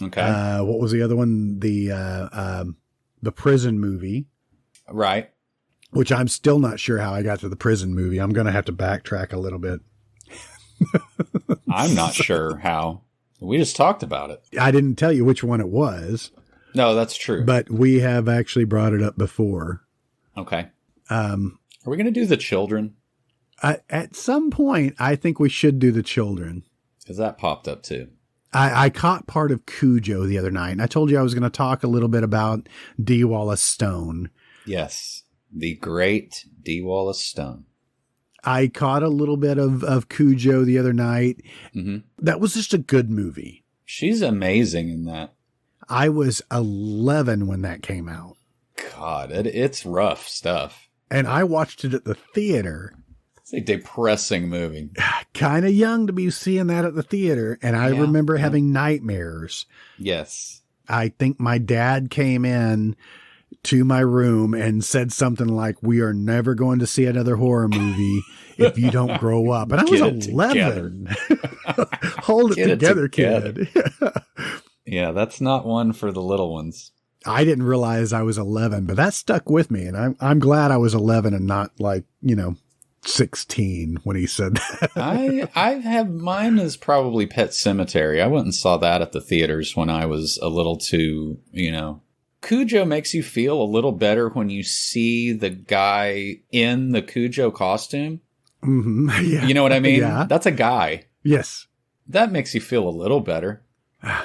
Okay. What was the other one? The prison movie. Right. Which I'm still not sure how I got to the prison movie. I'm going to have to backtrack a little bit. I'm not sure how. We just talked about it. I didn't tell you which one it was. No, that's true. But we have actually brought it up before. Okay. Are we going to do the children? At some point, I think we should do the children. Because that popped up too. I caught part of Cujo the other night, and I told you I was going to talk a little bit about D. Wallace Stone. Yes. The great D. Wallace Stone. I caught a little bit of Cujo the other night. Mm-hmm. That was just a good movie. She's amazing in that. I was 11 when that came out. God, it's rough stuff. And I watched it at the theater. It's a depressing movie. Kind of young to be seeing that at the theater. And I remember having nightmares. Yes. I think my dad came in to my room and said something like, "We are never going to see another horror movie if you don't grow up." And I was 11. Hold it together, kid. Yeah, that's not one for the little ones. I didn't realize I was 11, but that stuck with me. And I'm glad I was 11 and not 16 when he said that. I have mine is probably Pet Sematary. I went and saw that at the theaters when I was a little too, Cujo makes you feel a little better when you see the guy in the Cujo costume. Mm-hmm. Yeah. You know what I mean? Yeah. That's a guy. Yes. That makes you feel a little better.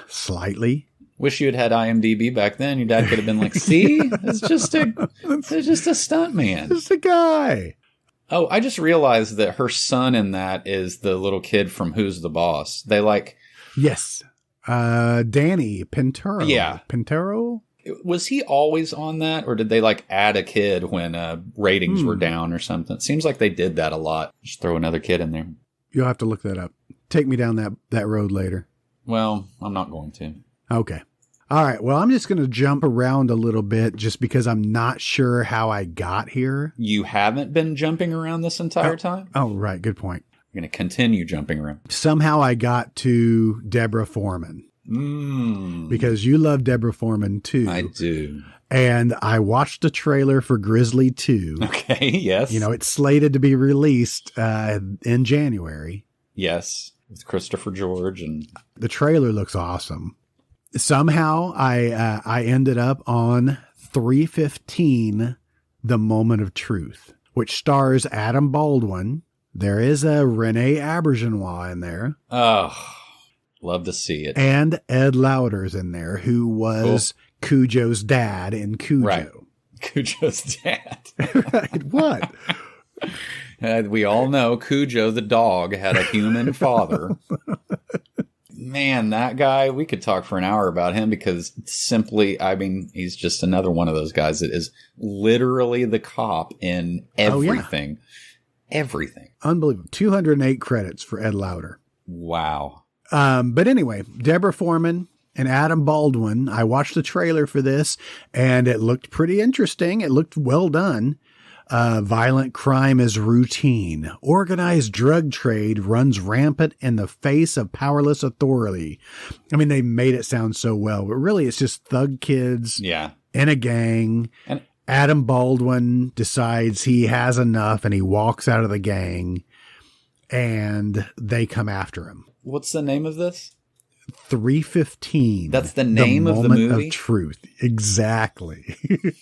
Slightly. Wish you had IMDb back then. Your dad could have been like, "See, it's just a stunt man. Just a guy." Oh, I just realized that her son in that is the little kid from Who's the Boss. They Yes. Danny Pintero. Yeah. Pintero? Was he always on that, or did they add a kid when ratings were down or something? It seems like they did that a lot. Just throw another kid in there. You'll have to look that up. Take me down that road later. Well, I'm not going to. Okay. All right. Well, I'm just going to jump around a little bit just because I'm not sure how I got here. You haven't been jumping around this entire time? Oh, right. Good point. You're going to continue jumping around. Somehow I got to Deborah Foreman. Because you love Deborah Foreman too. I do. And I watched the trailer for Grizzly 2. Okay, yes. It's slated to be released in January. Yes, with Christopher George. And the trailer looks awesome. Somehow I ended up on 315, The Moment of Truth, which stars Adam Baldwin. There is a Renee Auberjonois in there. Oh, love to see it. And Ed Lauder's in there, who was Cujo's dad in Cujo. Right. Cujo's dad. Right. What? We all know Cujo the dog had a human father. Man, that guy, we could talk for an hour about him because he's just another one of those guys that is literally the cop in everything. Oh, yeah. Everything. Unbelievable. 208 credits for Ed Lauder. Wow. But anyway, Deborah Foreman and Adam Baldwin, I watched the trailer for this and it looked pretty interesting. It looked well done. Violent crime is routine. Organized drug trade runs rampant in the face of powerless authority. I mean, they made it sound so well, but really it's just thug kids in a gang. And Adam Baldwin decides he has enough and he walks out of the gang and they come after him. What's the name of this? 315. That's the name of the movie? Moment of Truth. Exactly.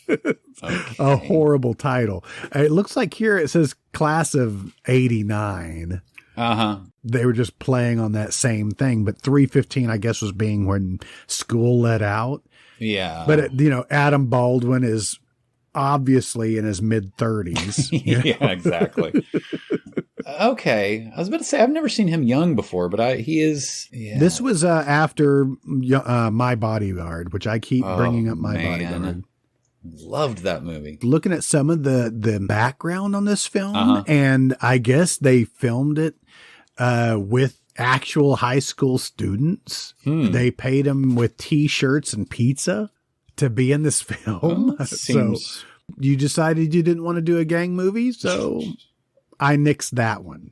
Okay. A horrible title. It looks like here it says class of 89. Uh-huh. They were just playing on that same thing, but 315, I guess, was being when school let out. Yeah. But, Adam Baldwin is obviously in his mid-30s. Yeah, exactly. Okay. I was about to say, I've never seen him young before, but he is. Yeah. This was after My Bodyguard, which I keep bringing up My Bodyguard. Loved that movie. Looking at some of the background on this film, and I guess they filmed it with actual high school students. They paid them with T-shirts and pizza to be in this film. So you decided you didn't want to do a gang movie, so I nixed that one.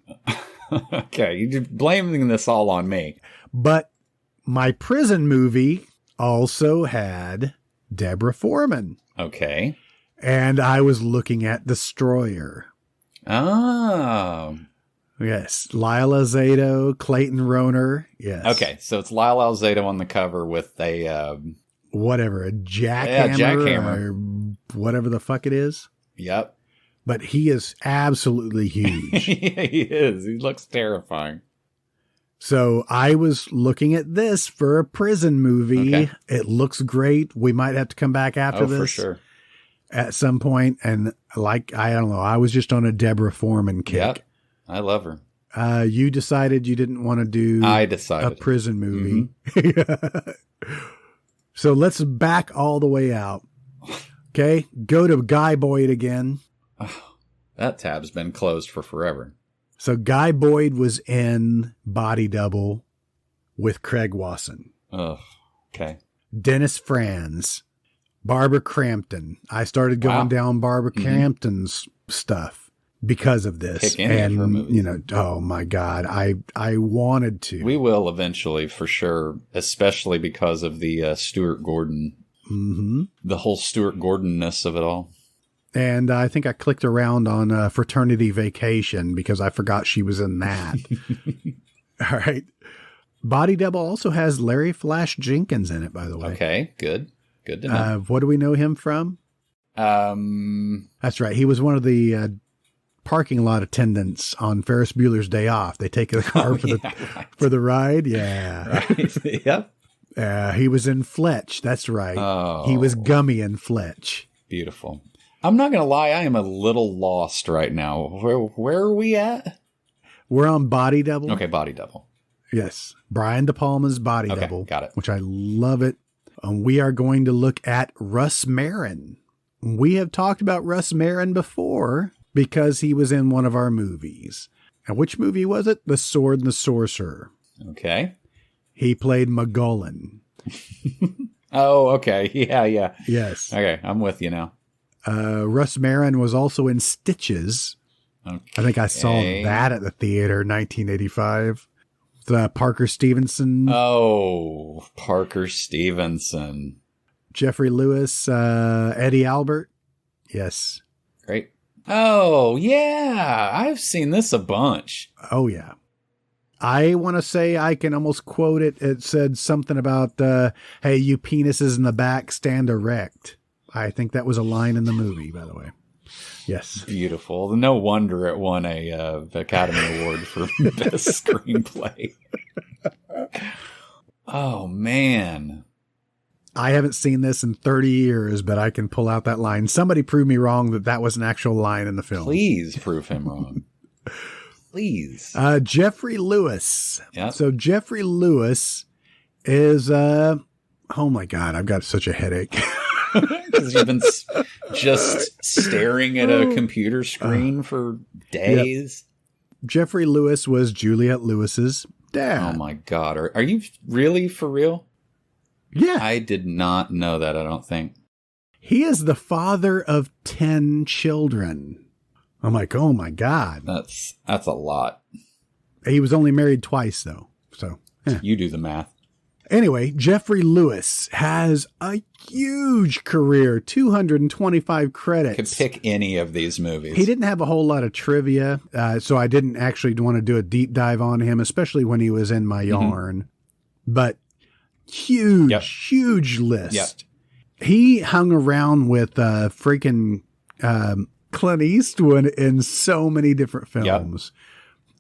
Okay, you're blaming this all on me. But my prison movie also had Deborah Foreman. Okay. And I was looking at Destroyer. Oh. Yes. Lila Zato, Clayton Rohner. Yes. Okay, so it's Lyle Alzado on the cover with a... whatever, a jackhammer. Yeah, jackhammer. Or whatever the fuck it is. Yep. But he is absolutely huge. Yeah, he is. He looks terrifying. So I was looking at this for a prison movie. Okay. It looks great. We might have to come back after this. For sure. At some point. And I don't know. I was just on a Deborah Foreman kick. Yep. I love her. You decided you didn't want to do a prison movie. Mm-hmm. So let's back all the way out. Okay. Go to Guy Boyd again. Oh, that tab's been closed for forever. So Guy Boyd was in Body Double with Craig Wasson. Oh, okay. Dennis Franz, Barbara Crampton. I started going down Barbara Crampton's stuff because of this. Pick any of her movies. You know, oh my God, I wanted to. We will eventually, for sure, especially because of the Stuart Gordon, the whole Stuart Gordon-ness of it all. And I think I clicked around on Fraternity Vacation because I forgot she was in that. All right. Body Double also has Larry Flash Jenkins in it, by the way. Okay, good. Good to know. What do we know him from? That's right. He was one of the parking lot attendants on Ferris Bueller's Day Off. They take the car for the ride. Yeah. Right. Yep. He was in Fletch. That's right. Oh. He was Gummy in Fletch. Beautiful. I'm not going to lie. I am a little lost right now. Where are we at? We're on Body Double. Okay, Body Double. Yes. Brian De Palma's Body Double. Got it. Which I love it. We are going to look at Russ Marin. We have talked about Russ Marin before because he was in one of our movies. And which movie was it? The Sword and the Sorcerer. Okay. He played McGullen. Oh, okay. Yeah. Yes. Okay, I'm with you now. Russ Marin was also in Stitches. Okay. I think I saw that at the theater in 1985. Parker Stevenson. Oh, Parker Stevenson. Jeffrey Lewis, Eddie Albert. Yes. Great. Oh, yeah. I've seen this a bunch. Oh, yeah. I want to say I can almost quote it. It said something about, hey, you penises in the back, stand erect. I think that was a line in the movie, by the way. Yes. Beautiful. No wonder it won a Academy Award for Best Screenplay. Oh, man. I haven't seen this in 30 years, but I can pull out that line. Somebody prove me wrong that was an actual line in the film. Please prove him wrong. Please. Jeffrey Lewis. Yep. So Jeffrey Lewis is, oh my God, I've got such a headache. Because you've been just staring at a computer screen for days. Yep. Jeffrey Lewis was Juliette Lewis's dad. Oh my God. Are you really for real? Yeah. I did not know that, I don't think. He is the father of 10 children. I'm like, oh my God. That's a lot. He was only married twice, though. So You do the math. Anyway, Jeffrey Lewis has a huge career, 225 credits. Could pick any of these movies. He didn't have a whole lot of trivia, so I didn't actually want to do a deep dive on him, especially when he was in my yarn. But huge list. Yep. He hung around with freaking Clint Eastwood in so many different films. Yep.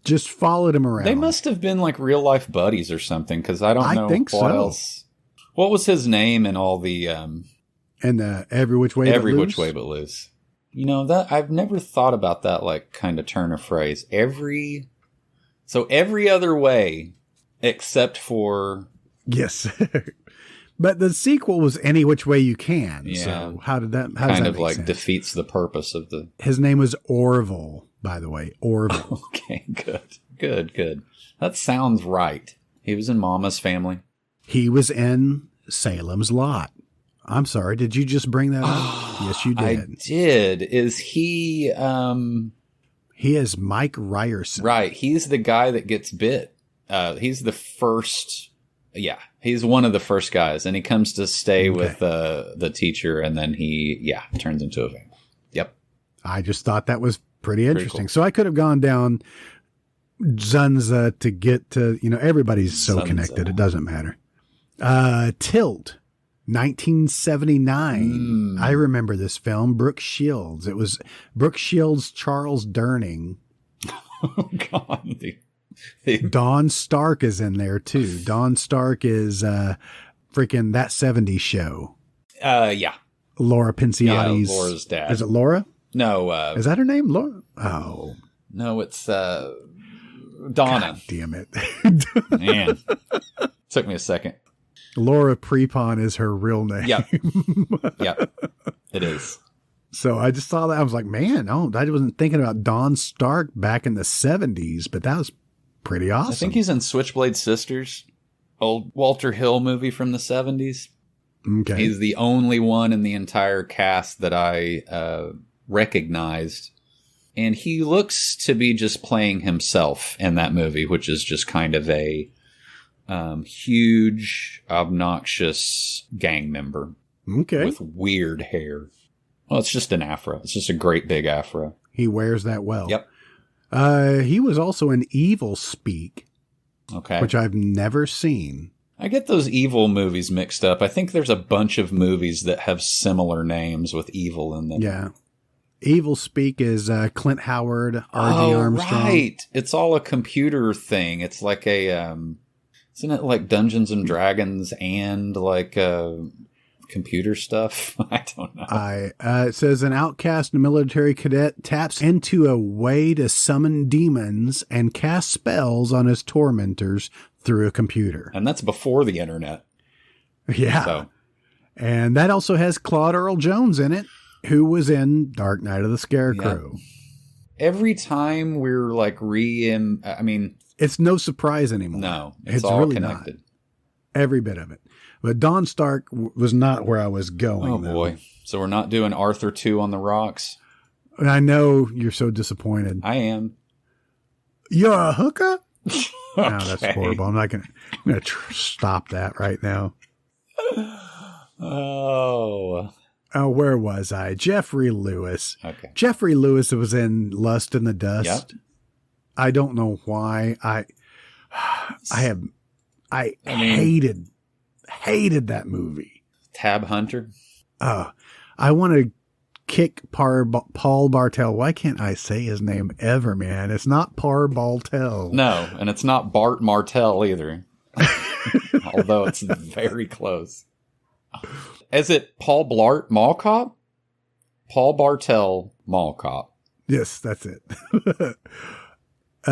Just followed him around. They must have been like real life buddies or something, because I don't know what else. What was his name in all the and Every Which Way Every Which Way But Loose? You know, that I've never thought about that like kind of turn of phrase. Every other way except for yes. But the sequel was Any Which Way You Can. Yeah. So how does that Kind of make like sense? defeats the purpose of the. His name was Orville, by the way. Orville. Okay, good. That sounds right. He was in Mama's Family. He was in Salem's Lot. I'm sorry, did you just bring that up? Yes, you did. I did. Is he? He is Mike Ryerson. Right. He's the guy that gets bit. He's the first. Yeah, he's one of the first guys, and he comes to stay with the teacher, and then he turns into a vampire. Yep. I just thought that was pretty interesting. Cool. So I could have gone down Zunza to get to, everybody's so Zunza. connected. It doesn't matter. Tilt, 1979. I remember this film. Brooke Shields. It was Brooke Shields, Charles Durning. Oh, God. Dawn Stark is in there too. Dawn Stark is freaking That 70s Show. Yeah. Laura Pinciotti's. Yeah, Laura's dad. Is it Laura? No. Is that her name? Laura? Oh. No, it's Donna. God damn it. Man. Took me a second. Laura Prepon is her real name. Yep. It is. So I just saw that. I was like, man, I wasn't thinking about Dawn Stark back in the 70s, but that was pretty awesome. I think he's in Switchblade Sisters, old Walter Hill movie from the 70s. Okay. He's the only one in the entire cast that I recognized. And he looks to be just playing himself in that movie, which is just kind of a huge, obnoxious gang member. Okay. With weird hair. Well, it's just an afro. It's just a great big afro. He wears that well. Yep. He was also in Evil Speak, Okay. which I've never seen. I get those evil movies mixed up. I think there's a bunch of movies that have similar names with evil in them. Yeah. Evil Speak is Clint Howard, R.G. Armstrong. Right. It's all a computer thing. It's like a, isn't it like Dungeons and Dragons and like computer stuff? I don't know. It says an outcast military cadet taps into a way to summon demons and cast spells on his tormentors through a computer. And that's before the internet. Yeah. So. And that also has Claude Earl Jones in it, who was in Dark Knight of the Scarecrow. Yeah. Every time we're like it's no surprise anymore. No, it's all really connected. Not. Every bit of it. But Dawn Stark was not where I was going. Oh, boy. So we're not doing Arthur 2 on the rocks? And I know you're so disappointed. I am. You're a hooker? Okay. No, that's horrible. I'm going to stop that right now. Oh. Oh, where was I? Jeffrey Lewis. Okay. Jeffrey Lewis was in Lust in the Dust. Yep. I don't know why. I hated that movie. Tab Hunter. I want to kick Paul Bartel. Why can't I say his name ever, man? It's not Par Bartel. No, and it's not Bart Martell either. Although it's very close. Is it Paul Blart Mall Cop? Paul Bartel Mall Cop. Yes, that's it.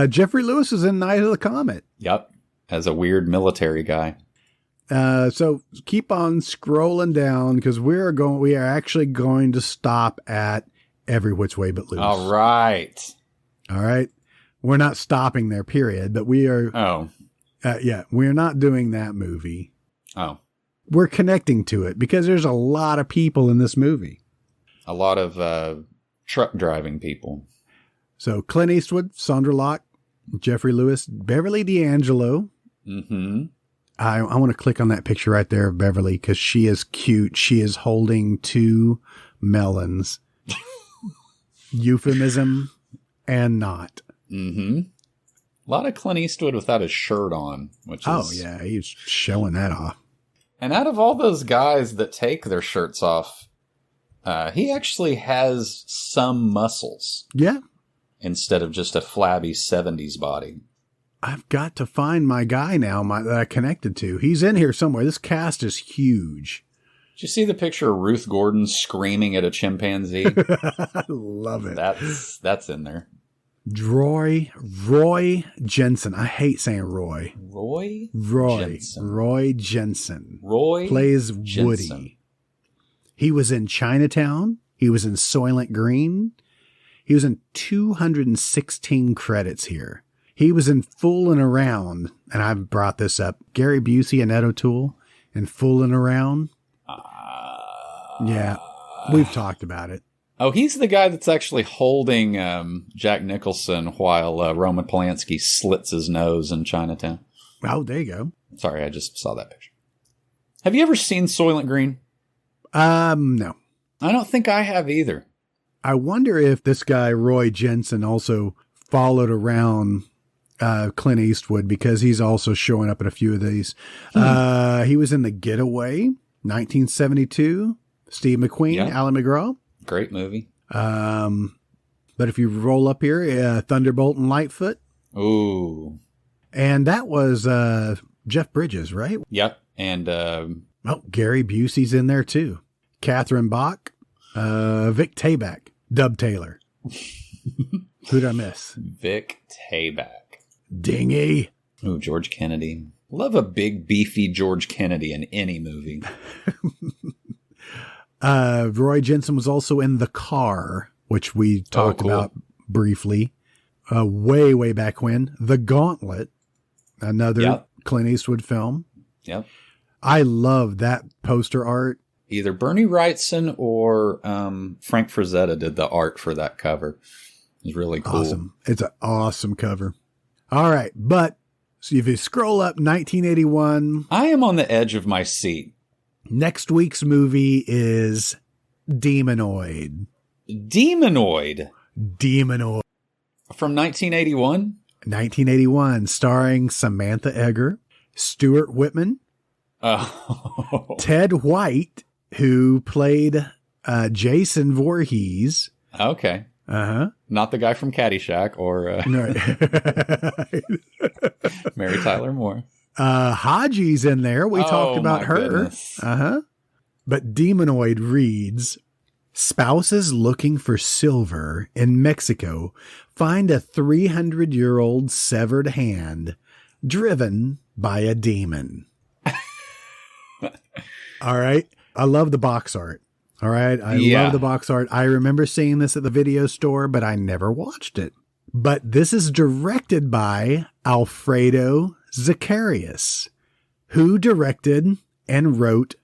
Jeffrey Lewis is in Night of the Comet. Yep. As a weird military guy. So keep on scrolling down because we are actually going to stop at Every Which Way But Loose. All right. All right. We're not stopping there, period, but we are. Oh. We're not doing that movie. Oh. We're connecting to it because there's a lot of people in this movie. A lot of truck driving people. So Clint Eastwood, Sandra Locke, Jeffrey Lewis, Beverly D'Angelo. Mm-hmm. I want to click on that picture right there of Beverly because she is cute. She is holding 2 melons. Euphemism and not. Mm-hmm. A lot of Clint Eastwood without his shirt on, which is... Oh, yeah. He's showing that off. And out of all those guys that take their shirts off, he actually has some muscles. Yeah. Instead of just a flabby 70s body. I've got to find my guy now that I connected to. He's in here somewhere. This cast is huge. Did you see the picture of Ruth Gordon screaming at a chimpanzee? I love it. That's in there. Roy Jensen. I hate saying Roy. Roy Jensen. Roy Jensen. Roy plays Jensen. Woody. He was in Chinatown. He was in Soylent Green. He was in 216 credits here. He was in Foolin' Around, and I've brought this up. Gary Busey and Ed O'Toole in Foolin' Around. Yeah, we've talked about it. Oh, he's the guy that's actually holding Jack Nicholson while Roman Polanski slits his nose in Chinatown. Oh, there you go. Sorry, I just saw that picture. Have you ever seen Soylent Green? No. I don't think I have either. I wonder if this guy, Roy Jensen, also followed around Clint Eastwood, because he's also showing up in a few of these. He was in The Getaway, 1972. Steve McQueen, Yep. Alan McGraw. Great movie. But if you roll up here, Thunderbolt and Lightfoot. Ooh. And that was Jeff Bridges, right? Yep. And Gary Busey's in there too. Catherine Bach, Vic Tayback, Dub Taylor. Who'd I miss? Vic Tayback. Dingy. Ooh, George Kennedy. Love a big, beefy George Kennedy in any movie. Roy Jensen was also in The Car, which we talked about briefly. Way back when. The Gauntlet, another Clint Eastwood film. Yep. I love that poster art. Either Bernie Wrightson or Frank Frazetta did the art for that cover. It's really cool. Awesome. It's an awesome cover. All right. But so if you scroll up 1981. I am on the edge of my seat. Next week's movie is Demonoid. Demonoid? Demonoid. From 1981? 1981, starring Samantha Eggar, Stuart Whitman, Ted White, who played Jason Voorhees. Okay. Uh-huh. Not the guy from Caddyshack or Mary Tyler Moore. Haji's in there. We talked about her. Goodness. Uh-huh. But Demonoid reads, spouses looking for silver in Mexico find a 300-year-old severed hand driven by a demon. All right. I love the box art. All right. I love the box art. I remember seeing this at the video store, but I never watched it. But this is directed by Alfredo Zacharias, who directed and wrote,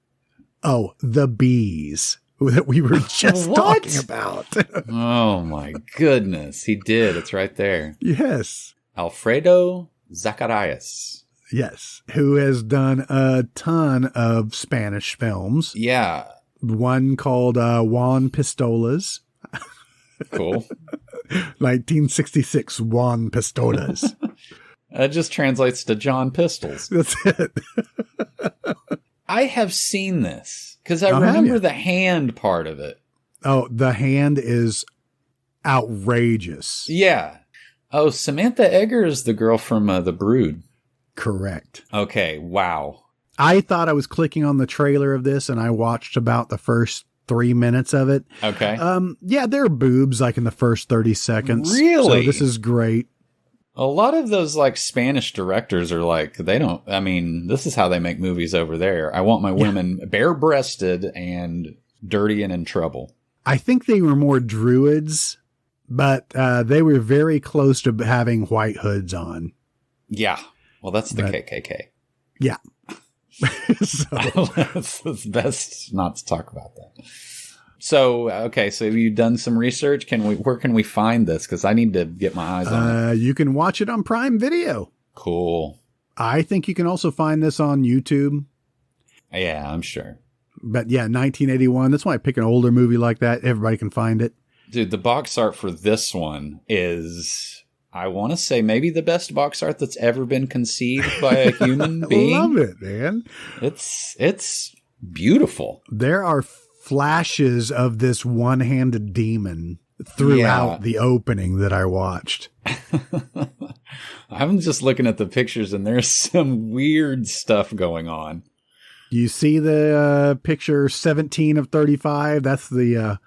The Bees, that we were just talking about. Oh, my goodness. He did. It's right there. Yes. Alfredo Zacharias. Yes. Who has done a ton of Spanish films. Yeah. One called Juan Pistolas. Cool. 1966 Juan Pistolas. That just translates to John Pistols. That's it. I have seen this because I remember the hand part of it. Oh, the hand is outrageous. Yeah. Oh, Samantha Eggar is the girl from The Brood. Correct. Okay. Wow. I thought I was clicking on the trailer of this and I watched about the first 3 minutes of it. Okay. Yeah, there are boobs like in the first 30 seconds. Really? So this is great. A lot of those like Spanish directors are like, this is how they make movies over there. I want my women bare-breasted and dirty and in trouble. I think they were more druids, but they were very close to having white hoods on. Yeah. Well, that's the KKK. Yeah. It's best not to talk about that. So, okay, so you've done some research. Where can we find this? Because I need to get my eyes on it. You can watch it on Prime Video. Cool. I think you can also find this on YouTube. Yeah, I'm sure. But yeah, 1981. That's why I pick an older movie like that. Everybody can find it. Dude, the box art for this one is, I want to say, maybe the best box art that's ever been conceived by a human being. I love it, man. It's beautiful. There are flashes of this one-handed demon throughout the opening that I watched. I'm just looking at the pictures and there's some weird stuff going on. You see the picture 17 of 35? That's the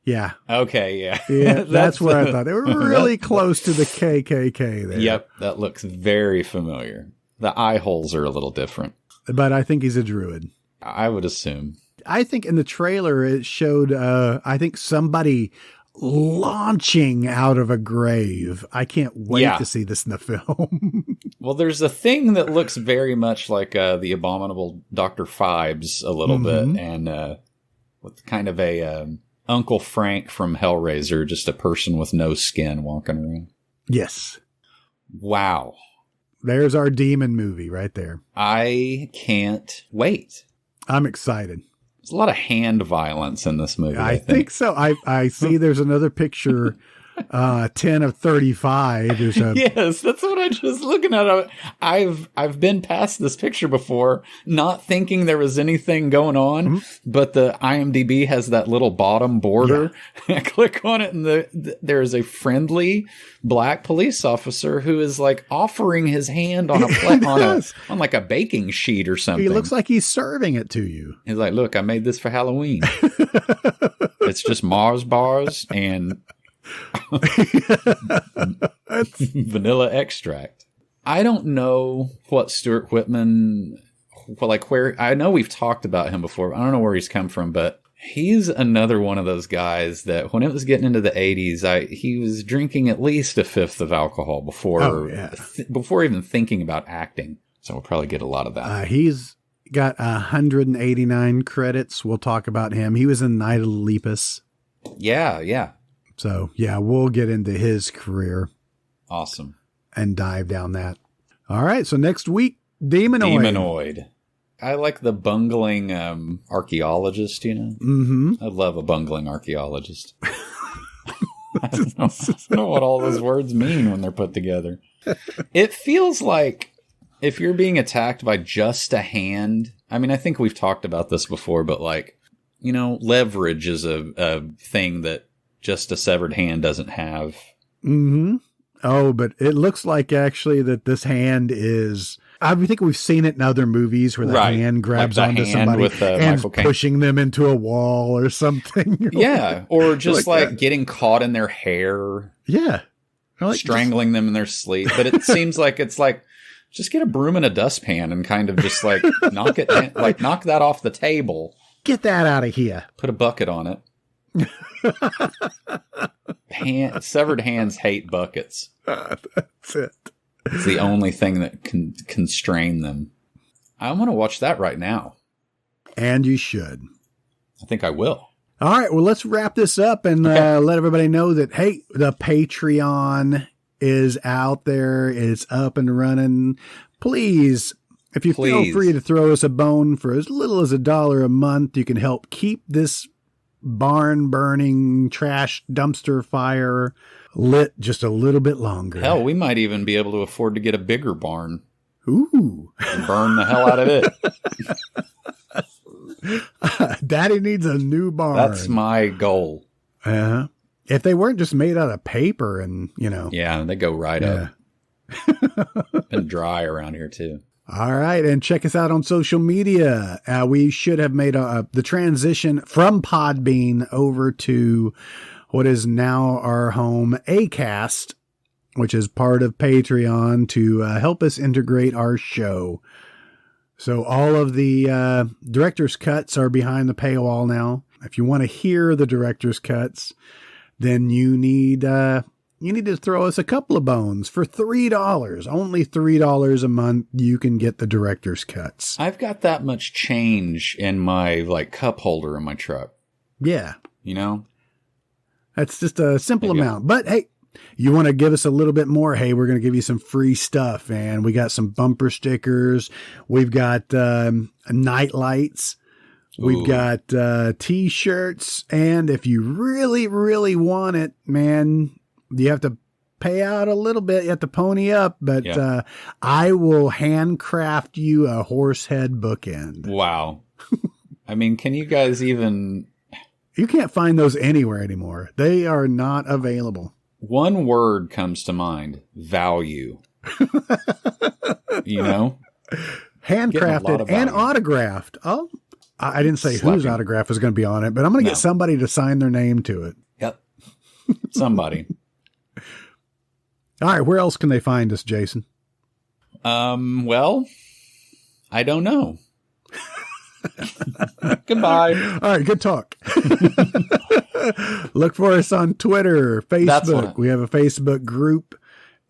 Yeah. Okay, yeah. Yeah, that's what I thought. They were really close to the KKK there. Yep, that looks very familiar. The eye holes are a little different. But I think he's a druid. I would assume. I think in the trailer it showed, I think somebody launching out of a grave. I can't wait to see this in the film. Well, there's a thing that looks very much like the abominable Dr. Phibes a little bit, and with kind of a Uncle Frank from Hellraiser, just a person with no skin walking around. Yes. Wow. There's our demon movie right there. I can't wait. I'm excited. There's a lot of hand violence in this movie. I think so. I see there's another picture, 10 of 35. There's a yes, that's what I was looking at. I've been past this picture before, not thinking there was anything going on, but the IMDb has that little bottom border. Yeah. I click on it, and there is a friendly black police officer who is like offering his hand on on like a baking sheet or something. He looks like he's serving it to you. He's like, "Look, I made this for Halloween. It's just Mars bars and vanilla extract." I don't know what Stuart Whitman, where I know we've talked about him before. I don't know where he's come from, but he's another one of those guys that when it was getting into the 80s, he was drinking at least a fifth of alcohol before even thinking about acting. So we'll probably get a lot of that. He's got 189 credits. We'll talk about him. He was in Night of the Lepus. Yeah. So, yeah, we'll get into his career. Awesome. And dive down that. All right, so next week, Demonoid. I like the bungling archaeologist, you know? Mm-hmm. I love a bungling archaeologist. I don't know what all those words mean when they're put together. It feels like if you're being attacked by just a hand, I mean, I think we've talked about this before, but like, you know, leverage is a thing that just a severed hand doesn't have. Mm-hmm. Oh, but it looks like actually that this hand is, I think we've seen it in other movies where the hand grabs onto somebody with, and pushing them into a wall or something. Yeah. Or just like getting caught in their hair. Yeah. Like strangling them in their sleep. But it seems like it's like, just get a broom and a dustpan and kind of just like knock that off the table. Get that out of here. Put a bucket on it. Severed hands hate buckets. That's it. It's the only thing that can constrain them. I want to watch that right now. And you should. I think I will. All right. Well, let's wrap this up and let everybody know that, hey, the Patreon is out there. It's up and running. Please, if you feel free to throw us a bone for as little as $1 a month, you can help keep this barn burning trash dumpster fire lit just a little bit longer. Hell, we might even be able to afford to get a bigger barn. Ooh. And burn the hell out of it. Daddy needs a new barn. That's my goal. If they weren't just made out of paper and, you know. Yeah, they go right up. Been dry around here too. All right. And check us out on social media. We should have made the transition from Podbean over to what is now our home, Acast, which is part of Patreon to help us integrate our show. So all of the director's cuts are behind the paywall now. If you want to hear the director's cuts, then you need to throw us a couple of bones for $3. Only $3 a month. You can get the director's cuts. I've got that much change in my cup holder in my truck. Yeah. You know, that's just a simple amount, but hey, you want to give us a little bit more? Hey, we're going to give you some free stuff, and we got some bumper stickers. We've got night lights. We've got T-shirts, and if you really, really want it, man, you have to pay out a little bit. You have to pony up, but I will handcraft you a horse head bookend. Wow. I mean, can you guys even... You can't find those anywhere anymore. They are not available. One word comes to mind: value. You know? Handcrafted and autographed. Oh, I didn't say whose autograph was going to be on it, but I'm going to get somebody to sign their name to it. Yep. Somebody. All right. Where else can they find us, Jason? Well, I don't know. Goodbye. All right. Good talk. Look for us on Twitter, Facebook. We have a Facebook group,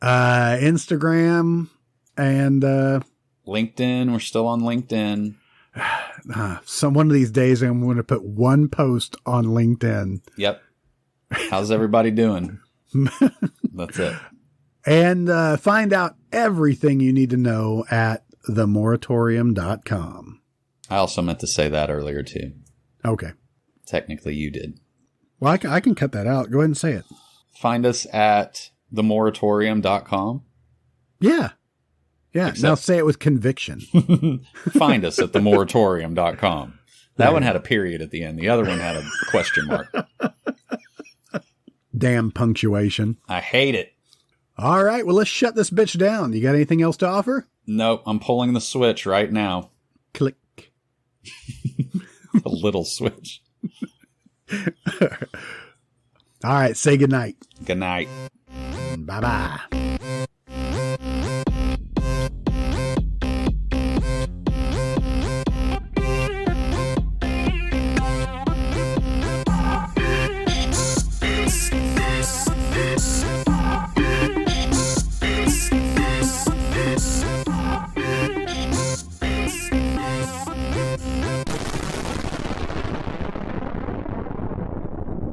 Instagram, and LinkedIn. We're still on LinkedIn. One of these days, I'm going to put one post on LinkedIn. Yep. How's everybody doing? That's it. And find out everything you need to know at themoratorium.com. I also meant to say that earlier, too. Okay. Technically, you did. Well, I can cut that out. Go ahead and say it. Find us at themoratorium.com. Yeah. Yeah. Now say it with conviction. Find us at themoratorium.com. That one had a period at the end. The other one had a question mark. Damn punctuation. I hate it. All right. Well, let's shut this bitch down. You got anything else to offer? Nope. I'm pulling the switch right now. Click. A little switch. All right. Say goodnight. Good night. Bye-bye.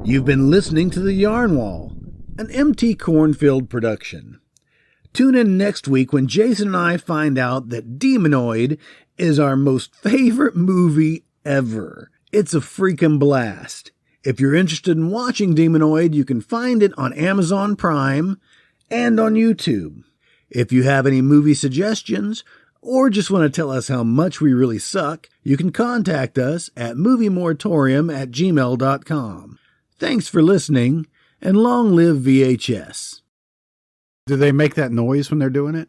You've been listening to The Yarn Wall, an MT Cornfield production. Tune in next week when Jason and I find out that Demonoid is our most favorite movie ever. It's a freaking blast. If you're interested in watching Demonoid, you can find it on Amazon Prime and on YouTube. If you have any movie suggestions, or just want to tell us how much we really suck, you can contact us at moviemoratorium@gmail.com. Thanks for listening, and long live VHS. Do they make that noise when they're doing it?